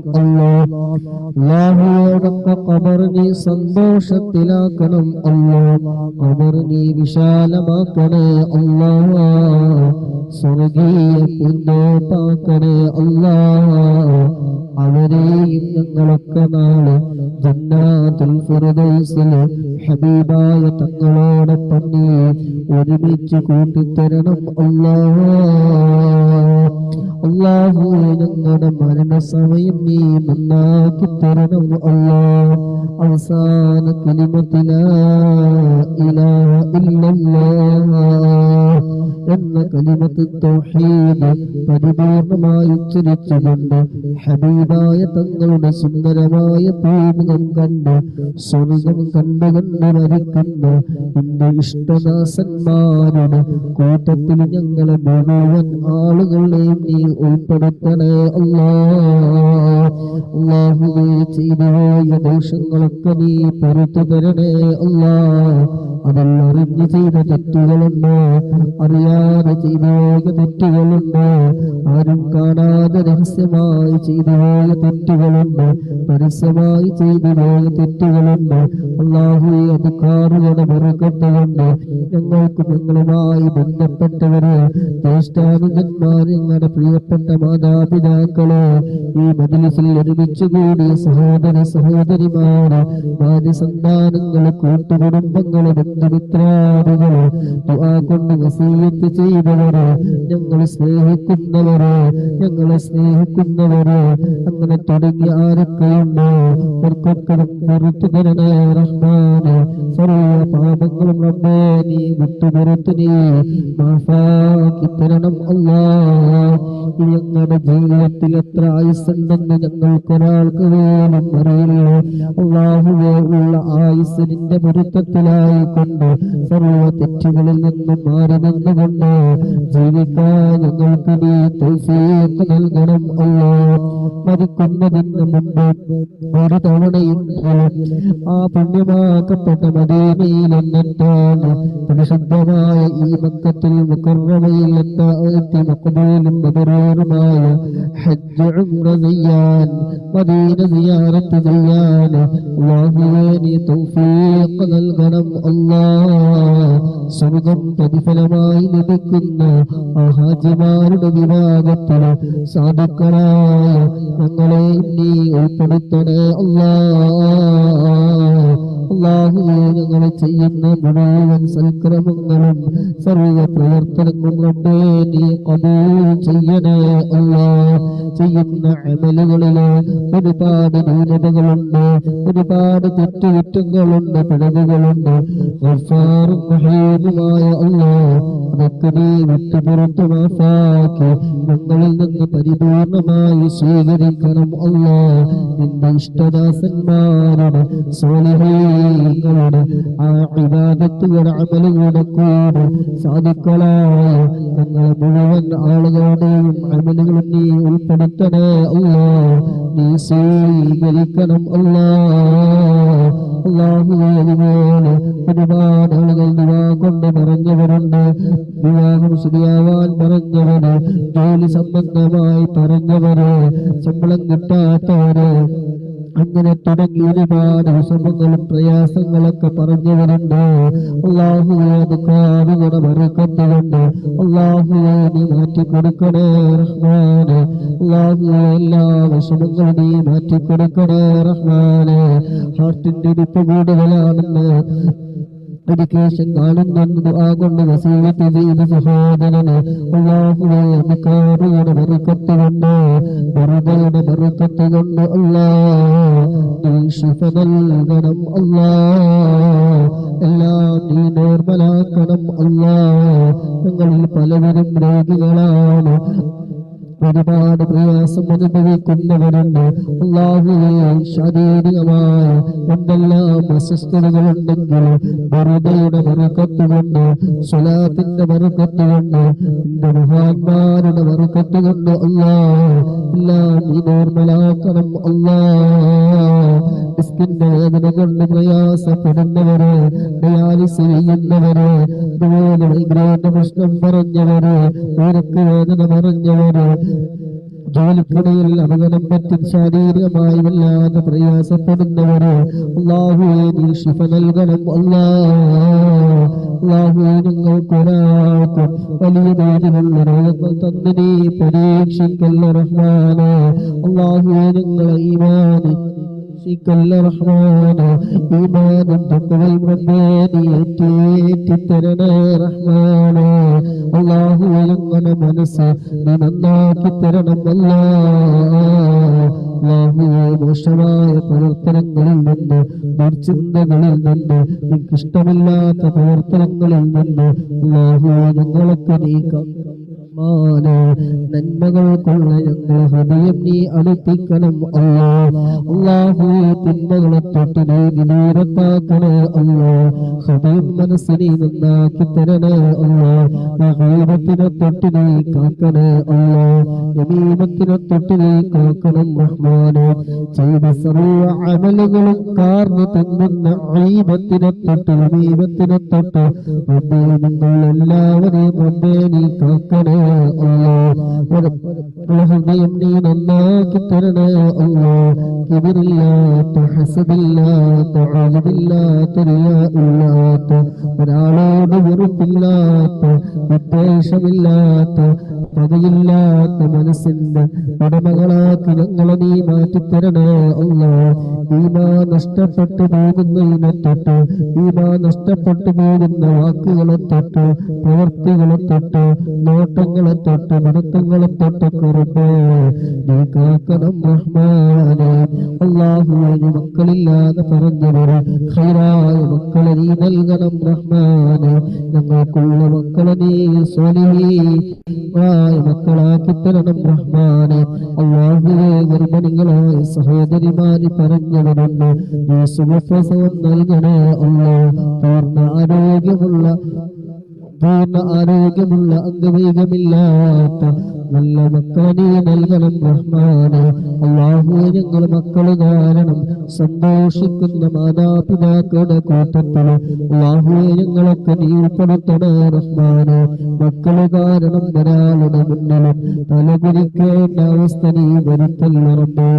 അല്ലാഹുവോടൊക്കെ ഖബർ നീ സന്തോഷത്തിലാക്കണം ഖബർ നീ വിശാലമാക്കണേ സ്വർഗീയ പൂന്തോപ്പാക്കണേ അവരെയും ഞങ്ങളൊക്കെ നാളെ ജന്നാത്തുൽ ഫിർദൗസിലെ ഹബീബായ തങ്ങളോടൊപ്പം നീ ഒരുമിച്ച് കൂട്ടിത്തരണം അല്ലാഹുവേ ഞങ്ങളുടെ മരണസമയം നീ നന്നാക്കി തരണം അവസാന കലിമത്തില ഇലാഹ ഇല്ലല്ലാഹ് എന്ന കലിമത്ത് തൗഹീദ് പരിപൂർണമായി ഉച്ചരിച്ചുകൊണ്ട് ഹബീബായ തങ്ങളുടെ സുന്ദരമായ പൂമുഖം കണ്ട് സ്വർഗം കണ്ടുകൊണ്ട് മരിക്കുന്ന എന്റെ ഇഷ്ടദാസന്മാരുടെ കൂട്ടത്തിൽ ഞങ്ങളെ മുഴുവൻ ആളുകളെയും നീ ഉൾപ്പെടുത്തണേ അല്ലാഹുവേ ചെയ്തുപോയ ദോഷങ്ങളൊക്കെ നീ പൊറുത്തു തരണേ അതെല്ലറിഞ്ഞ് ചെയ്ത തെറ്റുകളുണ്ടോ അറിയാതെ ചെയ്തുപോയ തെറ്റുകളുണ്ട് ആരും കാണാതെ രഹസ്യമായി ചെയ്തുപോയ തെറ്റുകളുണ്ട് പരസ്യമായി ചെയ്തുപോയ തെറ്റുകളുണ്ട് അല്ലാഹുവേ അത് കാറുകളുടെ ബർക്കത്തുകൊണ്ട് ഞങ്ങൾക്കും ഞങ്ങളുമായി ബന്ധപ്പെട്ടവര് ജ്യേഷ്ഠാനുജന്മാർ ഞങ്ങളുടെ പ്രിയപ്പെട്ട മാതാപിതാക്കള് ഈ മജ്ലിസിൽ ഒരുമിച്ച് കൂടിയ സഹോദര സഹോദരിമാര് ഭാര്യ സന്താനങ്ങള് കൂട്ടുകുടുംബങ്ങള് ബന്ധുമിത്രാദികള് ദുആ കൊണ്ട് വസീയത്ത് ചെയ്തവര് ഞങ്ങളെ സ്നേഹിക്കുന്നവര് അങ്ങനെ തുടങ്ങി ആരൊക്കെയുണ്ടോ അവർക്കൊക്കെ പുറത്തു തരണേ റഹ്മാനെ സർവ്വ പാപങ്ങളും റബ്ബേ നീ വിട്ടുപുറത്ത് നീ മാഫാക്കി തരണം ഞങ്ങളുടെ ജീവിതത്തിൽ എത്ര ആയുസ്സുണ്ടെന്ന് ഞങ്ങൾക്കൊരാൾക്ക് പോലും അറിയില്ല അല്ലാഹുവേ ഉള്ള ആയുസ്സിന്റെ പൊരുത്തത്തിലായിക്കൊണ്ട് സർവ്വ തെറ്റുകളിൽ നിന്നും മാറി നിന്നുകൊണ്ട് ജീവിക്കാൻ ഞങ്ങൾക്ക് നീ തൗഫീഖ് നൽകണം മരിക്കുന്നതിന് മുമ്പ് ഒരു തവണയും ആ പുണ്യമാക്കപ്പെട്ട മദീനയിൽ എന്നെത്താൻ പരിശുദ്ധമായ ഈ മക്കത്തിൽ മുകറമയിൽ എത്തി മഖബൂലും മബ്റൂറുമായ ഹജ്ജ് ഉംറ ചെയ്യാൻ മദീന സിയാറത്ത് ചെയ്യാൻ അല്ലാഹുവേ നീ തൗഫീഖ് നൽകണം സ്വർഗം പ്രതിഫലമായി ലഭിക്കുന്ന ആ ഹാജിമാരുടെ വിഭാഗത്തിൽ സാധുക്കളായ ഞങ്ങളെ നീ ഉൾപ്പെടുത്തണേ അല്ലാഹുവേ ഞങ്ങളെ ചെയ്യുന്ന മുഴുവൻ സൽക്രമങ്ങളും സർവ്വ പ്രവർത്തനങ്ങളും റബ്ബേ നീ ഖബൂൽ ചെയ്യണേ ചെയ്യുന്ന അമലുകളില് ഒരുപാട് ന്യൂനതകളുണ്ട് ഒരുപാട് തെറ്റുകുറ്റങ്ങളുണ്ട് പിഴവുകളുണ്ട് ഗഫാറും റഹീമുമായ അതൊക്കെ നീ വിട്ടുപുറത്ത് മാഫാക്കി ഞങ്ങളിൽ നിന്ന് പരിപൂർണമായി സ്വീകരിക്കണം നിന്റെ ഇഷ്ടദാസന്മാരുടെ സ്വാലിഹീങ്ങളുടെ ആ ഇബാദത്തുകളുടെ അമലുകളുടെ കൂടെ സാധുക്കളായ ഞങ്ങളെ മുഴുവൻ ആളുകളുടെയും അമലുകളും നീ ഉൾപ്പെടുത്തണേ നീ സ്വീകരിക്കണം അല്ലാഹുവേ അതുപോലെ ഒരുപാട് ആളുകൾ ദുആ കൊണ്ട് പറഞ്ഞവരുണ്ട് വിവാഹം ശരിയാവാൻ പറഞ്ഞവര് ജോലി സംബന്ധമായി പറഞ്ഞവര് ശമ്പളം കിട്ടാത്തവര് അങ്ങനെ തുടങ്ങി ഒരുപാട് വിഷമങ്ങളും പ്രയാസങ്ങളൊക്കെ പറഞ്ഞവരുണ്ട് അല്ലാഹുവേ അത് കാതുകളുടെ ബർക്കത്തുകൊണ്ട് അല്ലാഹുവേ നീ മാറ്റിക്കൊടുക്കണേ റഹ്മാനെ അല്ലാഹുവേ എല്ലാ വിഷമങ്ങളും നീ മാറ്റിക്കൊടുക്കണേ റഹ്മാനെ ഹാർട്ടിന്റെ ഇടിപ്പ് കൂടുതലാണെന്ന് എഡ്യൂക്കേഷൻ കാണുന്നുണ്ട് ദുആ കൊണ്ട് വസീയത്ത് ചെയ്ത സഹോദരന് അല്ലാഹുവേ നിക്കാറുകളുടെ ബർക്കത്ത് കൊണ്ട് വെറുതെയുടെ ബർക്കത്ത് കൊണ്ട് നീ ശിഫ നൽകണം എല്ലാം നീ നോർമലാക്കണം ഞങ്ങളിൽ പലവരും രോഗികളാണ് ഒരുപാട് പ്രയാസം അനുഭവിക്കുന്നവരുണ്ട് അല്ലാഹുവേ ശാരീരികമായ എന്തെല്ലാം അസ്വസ്ഥതകളുണ്ടെങ്കിലും വെറുതെയുടെ ബർക്കത്ത് കൊണ്ട് സ്വലാത്തിന്റെ ബർക്കത്ത് കൊണ്ട് നിന്റെ മഹാന്മാരുടെ ബർക്കത്ത് കൊണ്ട് എല്ലാം നീ നോർമലാക്കണം ഡിസ്കിന്റെ വേദന കൊണ്ട് പ്രയാസപ്പെടുന്നവര് ഡയാലിസ് ചെയ്യുന്നവര് അതുപോലെ മൈഗ്രേന്റെ പ്രശ്നം പറഞ്ഞവര് ഊരക്ക് വേദന പറഞ്ഞവര് ജോലിക്കിടയിൽ അപകടം പറ്റി ശാരീരികമായി വല്ലാതെ പ്രയാസപ്പെടുന്നവര് അല്ലാഹുവേ നീ ശിഫ നൽകണം അല്ലാഹുവേ ഞങ്ങൾക്കൊരാൾക്കും വലിയ തോതിലുള്ള രോഗങ്ങൾ തന്ന് നീ പരീക്ഷിക്കല്ല റഹ്മാനേ അല്ലാഹുവേ ഞങ്ങളെ ഈമാനി റഹ്മാനേ ഈമാനും തഖ്വയും റബ്ബേ നീ ഏറ്റിത്തരണേ റഹ്മാനേ അല്ലാഹുവേ ഞങ്ങളുടെ മനസ്സ് നീ നന്നാക്കി തരണം അല്ലാഹുവേ മോശമായ പ്രവർത്തനങ്ങളിൽ നിന്ന് ദുർചിന്തകളിൽ നിന്ന് നിനക്കിഷ്ടമില്ലാത്ത പ്രവർത്തനങ്ങളിൽ നിന്ന് അല്ലാഹുവേ ഞങ്ങളൊക്കെ നീ നന്മകൾക്കുള്ള ഞങ്ങളെ ഹൃദയം നീ അടുപ്പിക്കണം അല്ലാഹുവേ തിന്മകളെ തൊട്ട് നീ ദൂരത്താക്കണേ ഹൃദയം മനസ്സ് നീ നന്നാക്കി തരണേ ഗീബത്തിനെ തൊട്ട് നീ കാക്കണേ നമീമത്തിനെ തൊട്ട് നീ കാക്കണം റഹ്മാനേ ചെയ്ത സർവ്വ അമലുകളും കാർന്നു തിന്നുന്ന ഗീബത്തിനെ തൊട്ട് നമീമത്തിനെ തൊട്ട് റബ്ബേ നിങ്ങൾ എല്ലാവരെയും റബ്ബേ നീ കാക്കണേ ഹൃദയം നീ നന്നാക്കി തരണേ കിബിറില്ലാത്ത ഹസദില്ലാത്ത അജബില്ലാത്ത റിയാഇല്ലാത്ത ഒരാളോട് വെറുപ്പില്ലാത്ത വിദ്വേഷമില്ലാത്ത പകയില്ലാത്ത മനസ്സിന്റെ ഉടമകളാക്കി ഞങ്ങളെ നീ മാറ്റിത്തരണേ ഈമാ നഷ്ടപ്പെട്ടു പോകുന്നതിനെ തൊട്ട് ഈമാ നഷ്ടപ്പെട്ടു പോകുന്ന വാക്കുകളെ തൊട്ട് പ്രവൃത്തികളെ തൊട്ട് നോട്ടങ്ങളെ തൊട്ട് നടത്തങ്ങളെ തൊട്ട് കുറുമ്പേ നീ കാക്കണം റഹ്മാനേ അല്ലാഹുവേ നീ മക്കളില്ലാതെ പറഞ്ഞവര് ഖൈറായ മക്കളെ നീ നൽകണം റഹ്മാനേ ഞങ്ങൾക്കുള്ള മക്കളെ നീ സ്വാലിഹീങ്ങളായ മക്കളാക്കി തരണം റഹ്മാനേ അല്ലാഹുവേ ഗർഭിണികളായ സഹോദരിമാര് പറഞ്ഞവരുണ്ട് നീ സുഖപ്രസവം നൽകണേ പൂർണ്ണ ആരോഗ്യമുള്ള അംഗവൈകമില്ലാത്ത നല്ല മക്കളെ നീ നൽകണം റഹ്മാനേ അല്ലാഹുവേ ഞങ്ങൾ മക്കള് കാരണം സന്തോഷിക്കുന്ന മാതാപിതാക്കളുടെ കൂട്ടത്തിൽ അല്ലാഹുവേ ഞങ്ങളൊക്കെ നീ ഉൾപ്പെടുത്തണേ റഹ്മാനേ മക്കള് കാരണം ഒരാളുടെ മുന്നിലും തലകുലിക്കേണ്ട അവസ്ഥ നീ വരുത്തല്ല റബ്ബേ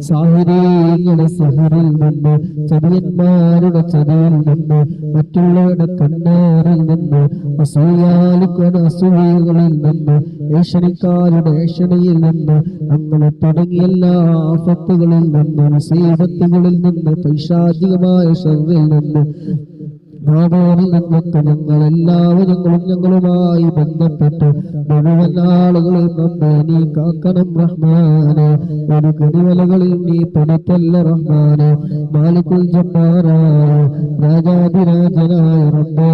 സാഹിരീങ്ങളുടെ സഹറിൽ നിന്ന് ചതിയന്മാരുടെ ചതിയിൽ നിന്ന് മറ്റുള്ളവരുടെ കണ്ണേറിൽ നിന്ന് അസൂയാലുകളിൽ നിന്ന് ഏഷണിക്കാരുടെ ഏഷണിയിൽ നിന്ന് അങ്ങനെ തുടങ്ങിയ എല്ലാ ആഫത്തുകളിൽ നിന്ന് മുസീബത്തുകളിൽ നിന്ന് പൈശാചികമായ ശർറിൽ നിന്ന് നാടോറിൽ നിന്നൊക്കെ ഞങ്ങളുമായി ബന്ധപ്പെട്ട് മുഴുവൻ ആളുകളും നമ്മെ നീ കാക്കണം റഹ്മാനേ ഒരു ഗണിവലകളിൽ നീ പെടുത്തല്ല റഹ്മാനേ മാലിക്കുൽ ജബ്ബാറായ രാജാധിരാജനായ റബ്ബേ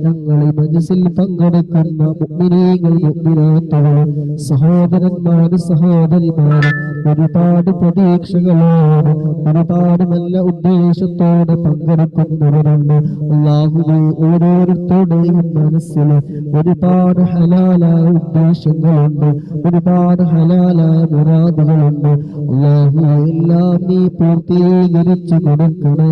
ഞങ്ങളെ മജ്‌ലിസിൽ പങ്കെടുക്കുന്ന മുഅ്മിനീങ്ങൾ മുഅ്മിനാത്തുകൾ സഹോദരന്മാര് സഹോദരിമാര് ഒരുപാട് പ്രതീക്ഷകളോട് ഒരുപാട് നല്ല ഉദ്ദേശത്തോടെ പങ്കെടുക്കുന്നവരുണ്ട് അല്ലാഹുവേ ഓരോരുത്തരുടെയും മനസ്സിൽ ഒരുപാട് ഹലാലായ ഉദ്ദേശങ്ങളുണ്ട് ഒരുപാട് ഹലാലായ മുറാദുകളുണ്ട് അല്ലാഹുവേ എല്ലാം നീ പൂർത്തീകരിച്ചു കൊടുക്കണേ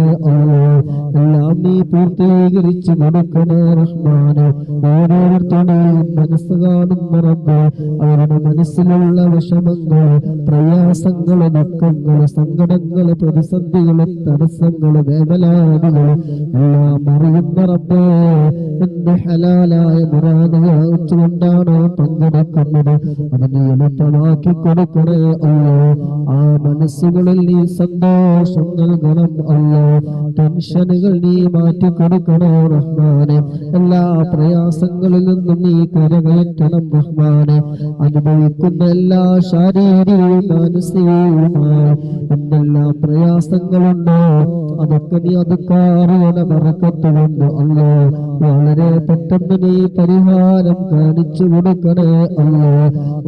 എല്ലാം നീ പൂർത്തീകരിച്ചു കൊടുക്കണേ റഹ്മാനേ ഓരോരുത്തരുടെയും മനസ്സ് കാണുന്ന റബ്ബേ അവരുടെ മനസ്സിലുള്ള വിഷമങ്ങൾ പ്രയാസങ്ങള് ദുഃഖങ്ങള് സങ്കടങ്ങള് പ്രതിസന്ധികള് തടസ്സങ്ങള് വേവലാദികള് എല്ലാം അറിയുന്ന റബ്ബേ എന്ത് ഹലാലായ മുറാദുകൾ വെച്ചുകൊണ്ടാണ് പങ്കെടുക്കുന്നത് അത് നീ എളുപ്പമാക്കി കൊടുക്കണേ അല്ലോ. ആ മനസ്സുകളിൽ നീ സന്തോഷം നൽകണം അല്ലോ. ടെൻഷനുകൾ നീ മാറ്റി കൊടുക്കണോ റഹ്മാനെ. എല്ലാ പ്രയാസങ്ങളിൽ നിന്നും നീ കരകയറ്റണം റഹ്മാനെ. അനുഭവിക്കുന്ന എല്ലാ ശാരീരികവും മാനസികവുമായി എന്തെല്ലാം പ്രയാസങ്ങളുണ്ടോ അതൊക്കെ നീ അതുക്കാറിയണ ബറക്കത്തുകൊണ്ട് അല്ലോ വളരെ പെട്ടെന്ന് നീ പരിഹാരം കാണിച്ചു കൊടുക്കണേ അല്ലോ.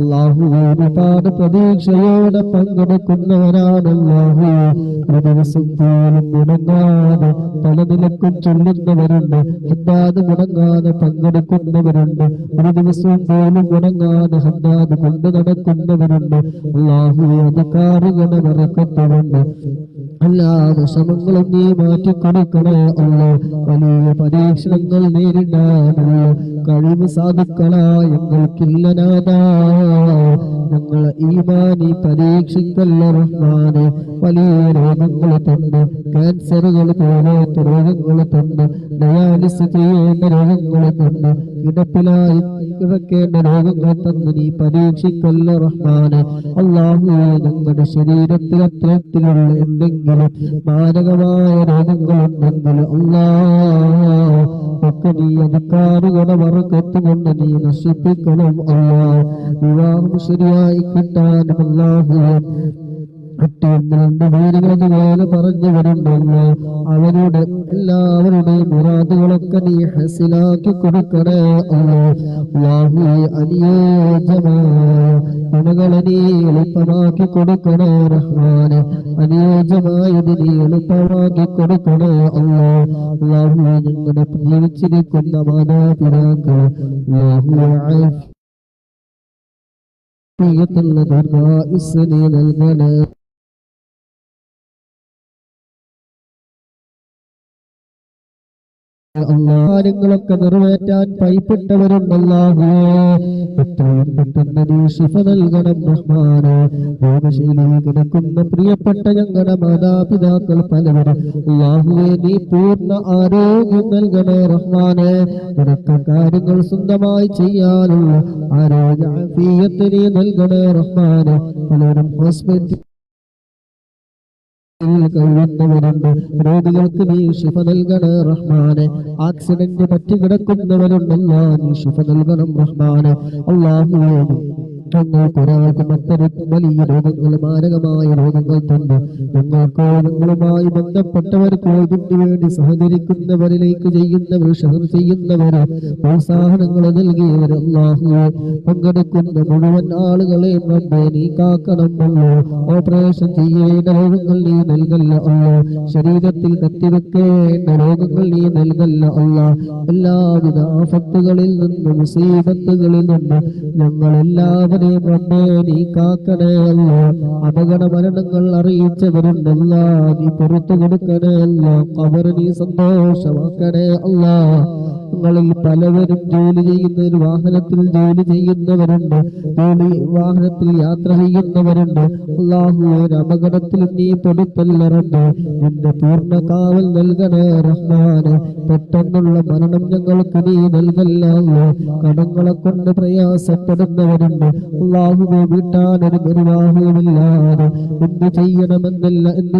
അല്ലാഹു ഒരുപാട് പ്രതീക്ഷയോടെ പങ്കെടുക്കുന്നവരാണ് അല്ലാഹു. ഒരു ദിവസം പോലും മുടങ്ങാതെ പല നിലക്കും ചൊല്ലുന്നവരുണ്ട്, ഹദ്ദാദ് മുടങ്ങാതെ പങ്കെടുക്കുന്നവരുണ്ട്, ഒരു ദിവസവും പോലും മുടങ്ങാതെ ഹദ്ദാദ് കൊണ്ട് നടക്കുന്നവരുണ്ട്. അല്ലാഹു അധികാരികളെ ബറക്കത്തുകൊണ്ട് എല്ലാ വിഷമങ്ങളും നീ മാറ്റിക്കൊടുക്കണേ അല്ലോ. വലിയ പരീക്ഷണങ്ങൾ നേരിടാനുള്ള കഴിവ് സാധുക്കളായ ഞങ്ങൾക്കില്ലനാഥാ. ഞങ്ങളെ ഈമാനി പരീക്ഷിക്കല്ല റഹ്മാനെ. വലിയ രോഗങ്ങൾ തന്ന്, ക്യാൻസറുകൾ പോലത്തെ രോഗങ്ങൾ തന്ന്, ഡയാലിസിസ് ചെയ്യേണ്ട രോഗങ്ങൾ തന്ന്, കിടപ്പിലായി കിടക്കേണ്ട രോഗങ്ങൾ തന്ന് നീ പരീക്ഷിക്കല്ല റഹ്മാനെ. അല്ലാഹുവേ ഞങ്ങളുടെ ശരീരത്തിൽ അത്തരത്തിലുള്ള എന്തെങ്കിലും മാരകമായ രോഗങ്ങളുണ്ടെങ്കിൽ അല്ലാഹ് ഒക്കെ നീ അധികാരികളെ ബറക്കത്തുകൊണ്ട് നീ നശിപ്പിക്കണം അല്ലാഹ്. വിവാഹം ശരിയായി കിട്ടാനും അല്ലാഹുവേ പേരുകളതുപോലെ പറഞ്ഞവരുണ്ടല്ലോ അവരുടെ എല്ലാവരുടെയും മുറാദുകളൊക്കെ നീ ഹസിലാക്കി കൊടുക്കണേ അല്ലാഹുവേ. അനുയോജ്യമായ ഗുണങ്ങളെ നീ എളുപ്പമാക്കി കൊടുക്കണേ റഹ്മാനെ. അനുയോജ്യമായത് നീ എളുപ്പമാക്കി കൊടുക്കണേ അല്ലാഹുവേ. ഞങ്ങളുടെ ജീവിച്ചിരിക്കുന്ന മാതാപിതാക്കൾ നീ നൽകണേ. കാര്യങ്ങളൊക്കെ നിറവേറ്റാൻ ഭയപ്പെട്ടവരുണ്ടല്ലാഹുവേ എത്രയും പെട്ടെന്ന് നീ ശിഫ നൽകണം റഹ്മാനെ. രോഗശൈലിയിൽ കിടക്കുന്ന പ്രിയപ്പെട്ട ഞങ്ങളുടെ മാതാപിതാക്കൾ പലവരും അല്ലാഹുവേ നീ പൂർണ്ണ ആരോഗ്യം നൽകണേ റഹ്മാനെ. നിനക്ക് കാര്യങ്ങൾ സ്വന്തമായി ചെയ്യാനുള്ള ആരോഗ്യ ആഫിയത്ത് നീ നൽകണേ റഹ്മാനെ. പലരും ഹോസ്പിറ്റൽ കഴിയുന്നവരുണ്ട്, രോഗികൾക്ക് നീ ശിഫ നൽകണേ റഹ്മാനെ. ആക്സിഡന്റ് പറ്റി കിടക്കുന്നവരുണ്ടല്ലോ നീ ശിഫ നൽകണം റഹ്മാനെ. അല്ലാഹുവേ ഞങ്ങൾക്കൊരാൾക്ക് മറ്റൊരു വലിയ രോഗങ്ങൾ മാരകമായ രോഗങ്ങൾ തന്നു ഞങ്ങൾക്കോ ഞങ്ങളുമായി ബന്ധപ്പെട്ടവർക്കോ ഇതിനു വേണ്ടി സഹകരിക്കുന്നവരിലേക്ക് ചെയ്യുന്നവർ ഷഹർ ചെയ്യുന്നവർ പ്രോത്സാഹനങ്ങൾ നൽകിയവർ അല്ലാഹുവേ പങ്കെടുക്കുന്ന മുഴുവൻ ആളുകളെയും റബ്ബേ നീ കാക്കണമല്ലോ. ഓപ്പറേഷൻ ചെയ്യേണ്ട രോഗങ്ങൾ നീ നൽകല്ല അല്ലാ. ശരീരത്തിൽ കത്തിവെക്കേണ്ട രോഗങ്ങൾ നീ നൽകല്ല അല്ലാ. എല്ലാവിധ ആഫത്തുകളിൽ നിന്നും മുസീബത്തുകളിൽ നിന്നും ഞങ്ങളെല്ലാവരും റബ്ബേ നീ കാക്കണേ അല്ലാ. അപകട മരണങ്ങൾ അറിയിച്ചവരുണ്ടല്ലാ നീ പുറത്തു കൊടുക്കണേ അല്ലാ. അവർ നീ സന്തോഷമാക്കണേ അല്ലാ. ഞങ്ങളിൽ പലവരും ജോലി ചെയ്യുന്ന ഒരു വാഹനത്തിൽ ജോലി ചെയ്യുന്നവരുണ്ട്, ജോലി വാഹനത്തിൽ യാത്ര ചെയ്യുന്നവരുണ്ട്. അല്ലാഹുവേ അപകടത്തിൽ നീ പെടുത്തല്ല റബ്ബേ. നിന്റെ പൂർണ്ണ കാവൽ നൽകണേ റഹ്മാനെ. പെട്ടെന്നുള്ള മരണം ഞങ്ങൾക്ക് നീ നൽകല്ല അല്ലാ. കടങ്ങളെ കൊണ്ട് പ്രയാസപ്പെടുന്നവരുണ്ട് അല്ലാഹുവേ. വീട്ടാനൊരു നിർവാഹവുമില്ലാതെ എന്ത്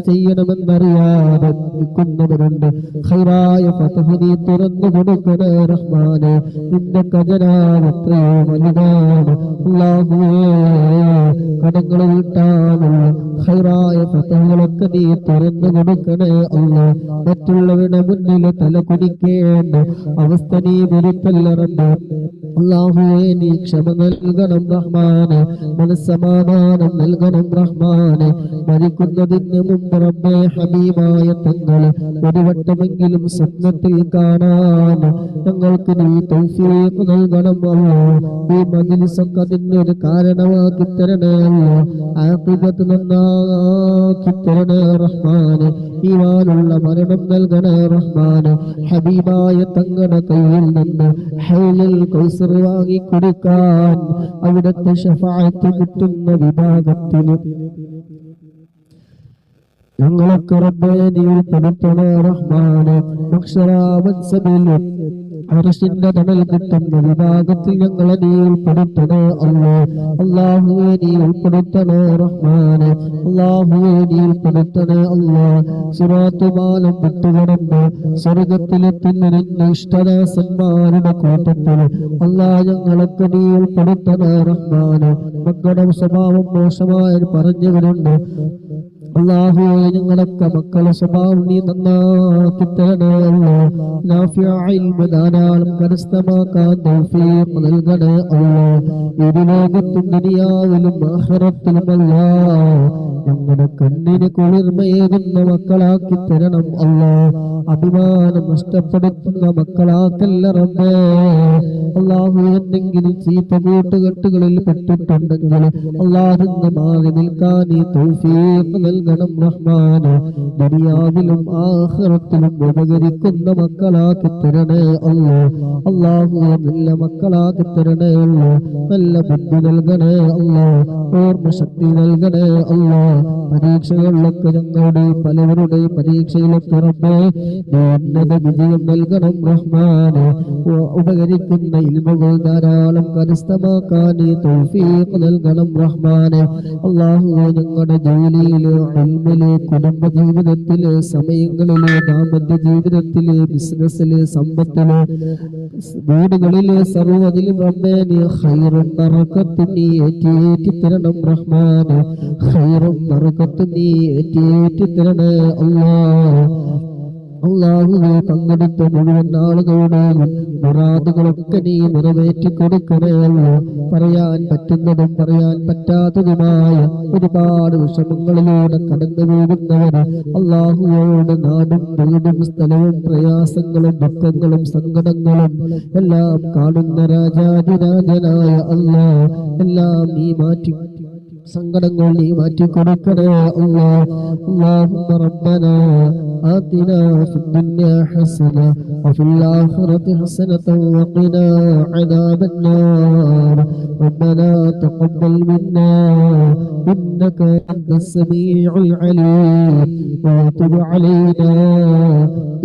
ചെയ്യണമെന്നറിയാതെ നിൽക്കുന്നവരുണ്ട്. ഖൈറായ ഫതഹ് നീ തുറന്നു കൊടുക്കണേ റഹ്മാനെ. നിന്റെ ഖജനാവ് എത്രയോ വലുതാണ് അല്ലാഹുവേ. കടങ്ങൾ വീട്ടാനുള്ള ഖൈറായ ഫതഹുകളൊക്കെ നീ തുറന്നു കൊടുക്കണേ അല്ലാ. മറ്റുള്ളവരുടെ മുന്നിൽ തല കുനിക്കേണ്ട അവസ്ഥ നീ വരുത്തല്ല റബ്ബേ. അല്ലാഹുവേ നീ ക്ഷമ നൽകണം റഹ്മാനെ. മനസ്സമാധാനം നൽകണം റഹ്മാനെ. മരിക്കുന്നതിന് മുമ്പ് റബ്ബേ ഹബീബായ തങ്ങളെ ഒരു വട്ടമെങ്കിലും സ്വപ്നത്തിൽ കാണാൻ ഞങ്ങൾക്ക് നീ തൗഫീഖ് നൽകണം അല്ലാ. ഈ മജ്ലിസൊക്കെ അതിനൊരു കാരണമാക്കി തരണേ അല്ലാ. ആഖിബത്ത് നന്നാക്കി തരണേ റഹ്മാനെ. ഈമാനുള്ള മരണം നൽകണേ റഹ്മാനെ. ഹബീബായ തങ്ങളുടെ കയ്യിൽ നിന്ന് ഹൗലുൽ കൗസർ വാങ്ങി കൊടുക്കാൻ അവിടുത്തെ ശഫാഅത്ത് കിട്ടുന്ന വിഭാഗത്തിൽ ഞങ്ങളൊക്കെ റബ്ബേ നീ ഉൾപ്പെടുത്തണേ റഹ്മാനെ. മൻസബിലും അർശിന്റെ തണൽ കിട്ടുന്ന വിഭാഗത്തിൽ ഞങ്ങളെ നീ ഉൾപ്പെടുത്തണേ അല്ലാ. അല്ലാഹുവേ നീ ഉൾപ്പെടുത്തണേ റഹ്മാനെ. അല്ലാഹുവേ നീ ഉൾപ്പെടുത്തണേ അല്ലാ. സിറാത്ത് പാലം വിട്ടുകടന്ന് സ്വർഗത്തിലെത്തുന്ന നിന്റെ ഇഷ്ടദാസന്മാരുടെ കൂട്ടത്തിൽ അല്ലാ ഞങ്ങളൊക്കെ നീ ഉൾപ്പെടുത്തണേ റഹ്മാനെ. മക്കളുടെ സ്വഭാവം മോശമായി പറഞ്ഞവരുണ്ട്. അല്ലാഹുവേ ഞങ്ങളൊക്കെ മക്കളുടെ സ്വഭാവം നീ നന്നാക്കി തരണേ അല്ലാ. നാഫിഅ ഇൽമ ധാരാളം കരസ്ഥമാക്കാൻ തൗഫീഖ് നൽകണേ അല്ലാ. ഈ ലോകത്തും ദുനിയാവിലും ആഖിറത്തിലും അല്ലാ ഞങ്ങളുടെ കണ്ണിന് കുളിർമയേകുന്ന മക്കളാക്കി തരണം അല്ലാ. അഭിമാനം നഷ്ടപ്പെടുത്തുന്ന മക്കളാക്കല്ല റബ്ബേ. അല്ലാഹു എന്തെങ്കിലും ചീത്ത കൂട്ടുകെട്ടുകളിൽ പെട്ടിട്ടുണ്ടെങ്കിൽ അല്ലാഹുവിന്റെ മാറി നിൽക്കാൻ നീ തൗഫീഖ് നൽകണം റഹ്മാനെ. ദുനിയാവിലും ആഖിറത്തിലും ഉപകരിക്കുന്ന മക്കളാക്കി തരണേ അല്ലാ. അല്ലാഹുവേ നല്ല മക്കളാക്കി തരണേ അല്ലാ. നല്ല ബുദ്ധി നൽകണേ അല്ലാ. ഓർമ്മശക്തി നൽകണേ അല്ലാ. പരീക്ഷകളിലൊക്കെ ഞങ്ങളുടെ പലവരുടെയും പരീക്ഷയിലൊക്കെ റബ്ബേ ഉന്നത വിജയം നൽകണം റഹ്മാനെ. ഉപകരിക്കുന്ന ഇൽമുകൾ ധാരാളം കരസ്ഥമാക്കാൻ നീ തൗഫീഖ് നൽകണം റഹ്മാനെ. അല്ലാഹുവേ ഞങ്ങളുടെ ജോലിയില്, ഇൽമില്, കുടുംബ ജീവിതത്തില്, സമയങ്ങളില്, ദാമ്പത്യ ജീവിതത്തില്, ബിസിനസ്സില്, സമ്പത്തില്, വീടുകളില്, സർവ്വതിലും റബ്ബേ നീ ഖൈറും ബറക്കത്തും നീ ഏറ്റി തരണം റഹ്മാനെ. ഖൈറും ബറക്കത്തും നീ ഏറ്റി തരണേ അല്ലാഹ്. അല്ലാഹുവേ പങ്കെടുത്ത മുഴുവൻ ആളുകളുടെയും മുറാദുകളൊക്കെ നീ നിറവേറ്റി കൊടുക്കണേ അല്ലാ. പറയാൻ പറ്റുന്നതും പറയാൻ പറ്റാത്തതുമായ ഒരുപാട് വിഷമങ്ങളിലൂടെ കടന്നു പോകുന്നവര് അല്ലാഹുവോട് നാടും വീടും സ്ഥലവും പ്രയാസങ്ങളും ദുഃഖങ്ങളും സങ്കടങ്ങളും എല്ലാം കാണുന്ന രാജാതിരാജനായ അല്ലാ എല്ലാം നീ മാറ്റി സങ്കടങ്ങൾ നീ മാറ്റി കൊടുക്കണേ അല്ലാ. അല്ലാഹുമ്മ റബ്ബനാ ആതിനാ ഫിദ്ദുനിയാ ഹസന വഫിൽ ആഖിറതി ഹസനത വഖിനാ അദാബന്നാർ. റബ്ബനാ തഖബ്ബൽ മിന്നാ ഇന്നക അൻതസ് സമീഉൽ അലീം വതുബ് അലൈനാ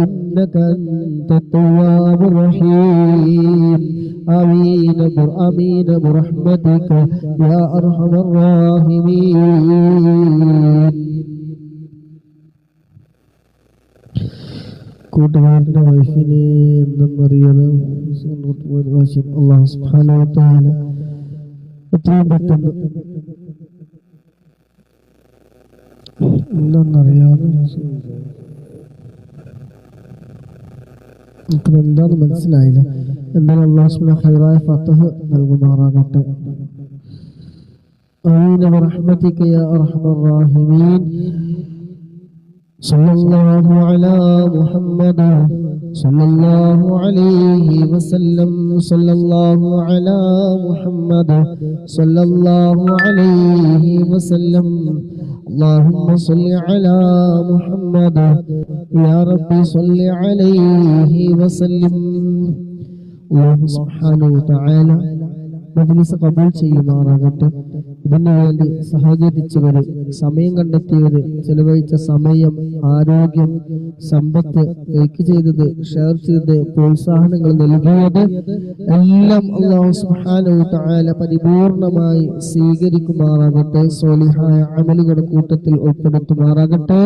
ഇന്നക അൻതത് തവ്വാബുർ റഹീം. آمين آمين برحمتك يا أرحم الراحمين. കൂട്ടുകാരന്റെ വൈഫിനെ എന്തെന്നറിയത് അല്ലാഹു സുബ്ഹാനഹു വ തആല എത്രയും പെട്ടെന്ന് എന്തെന്നറിയാതെ എന്താന്ന് മനസ്സിലായില്ല. എന്തായാലും അല്ലാഹു സുബ്ഹാനഹു ഖൈറായ ഫതഹ് നൽകുമാറാകട്ടെ. ആമീൻ ബിറഹ്മതിക യാ അർഹമർ റഹീമീൻ. സല്ലല്ലാഹു അലാ മുഹമ്മദ് സല്ലല്ലാഹു അലൈഹി വസല്ലം. സല്ലല്ലാഹു അലാ മുഹമ്മദ് സല്ലല്ലാഹു അലൈഹി വസല്ലം. اللهم صل على محمد يا ربي صل عليه وسلم. الله سبحانه وتعالى മജ്‌ലിസ് ഖബൂൽ ചെയ്യുമാറാകട്ടെ. ഇതിനു വേണ്ടി സഹകരിച്ചവര്, സമയം കണ്ടെത്തിയവര്, ചെലവഴിച്ച സമയം, ആരോഗ്യം, സമ്പത്ത്, ലൈക്ക് ചെയ്തത്, ഷെയർ ചെയ്തത്, പ്രോത്സാഹനങ്ങൾ നൽകിയത് എല്ലാം അല്ലാഹു സുബ്ഹാനഹു വ തആല പരിപൂർണമായി സ്വീകരിക്കുമാറാകട്ടെ. സ്വാലിഹായ അമലുകളുടെ കൂട്ടത്തിൽ ഉൾപ്പെടുത്തുമാറാകട്ടെ.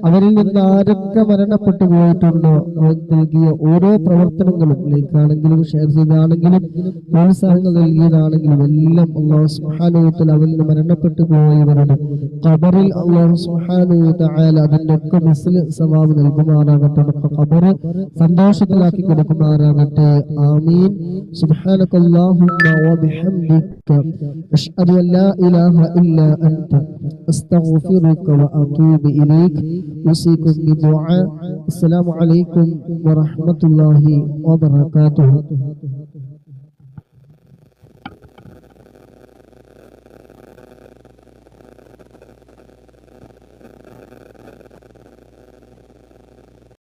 അവരിൽ നിന്ന് ആരൊക്കെ മരണപ്പെട്ടു പോയിട്ടുണ്ടോ അവർ നൽകിയ ഓരോ പ്രവർത്തനങ്ങളും, ലൈക്കാണെങ്കിലും ഷെയർ ചെയ്താണെങ്കിലും പ്രോത്സാഹനങ്ങൾ നൽകിയതാണെങ്കിലും എല്ലാം അല്ലാഹു സുബ്ഹാനഹു വ തആല അവരിൽ നിന്ന് മരണപ്പെട്ടു പോയവരുടെ ഖബറിൽ അല്ലാഹു സുബ്ഹാനഹു വ തആല അതിന്റെ ഒക്കെ മിസ്ല് സവാബ് നൽകുമാറാകട്ടെ. ഖബറ് സന്തോഷത്തിലാക്കി കൊടുക്കുമാറാകട്ടെ. ആമീൻ. സുബ്ഹാനകല്ലാഹുമ്മ വ ബിഹംദിക അഷ്ഹദു അൻ ലാ ഇലാഹ ഇല്ലാ അൻത അസ്തഗ്ഫിറുക വ അതൂബു ഇലൈക്. ഉസീകും ബിദുആ. അസ്സലാമു അലൈക്കും വറഹ്മത്തുള്ളാഹി വബറകാതുഹു.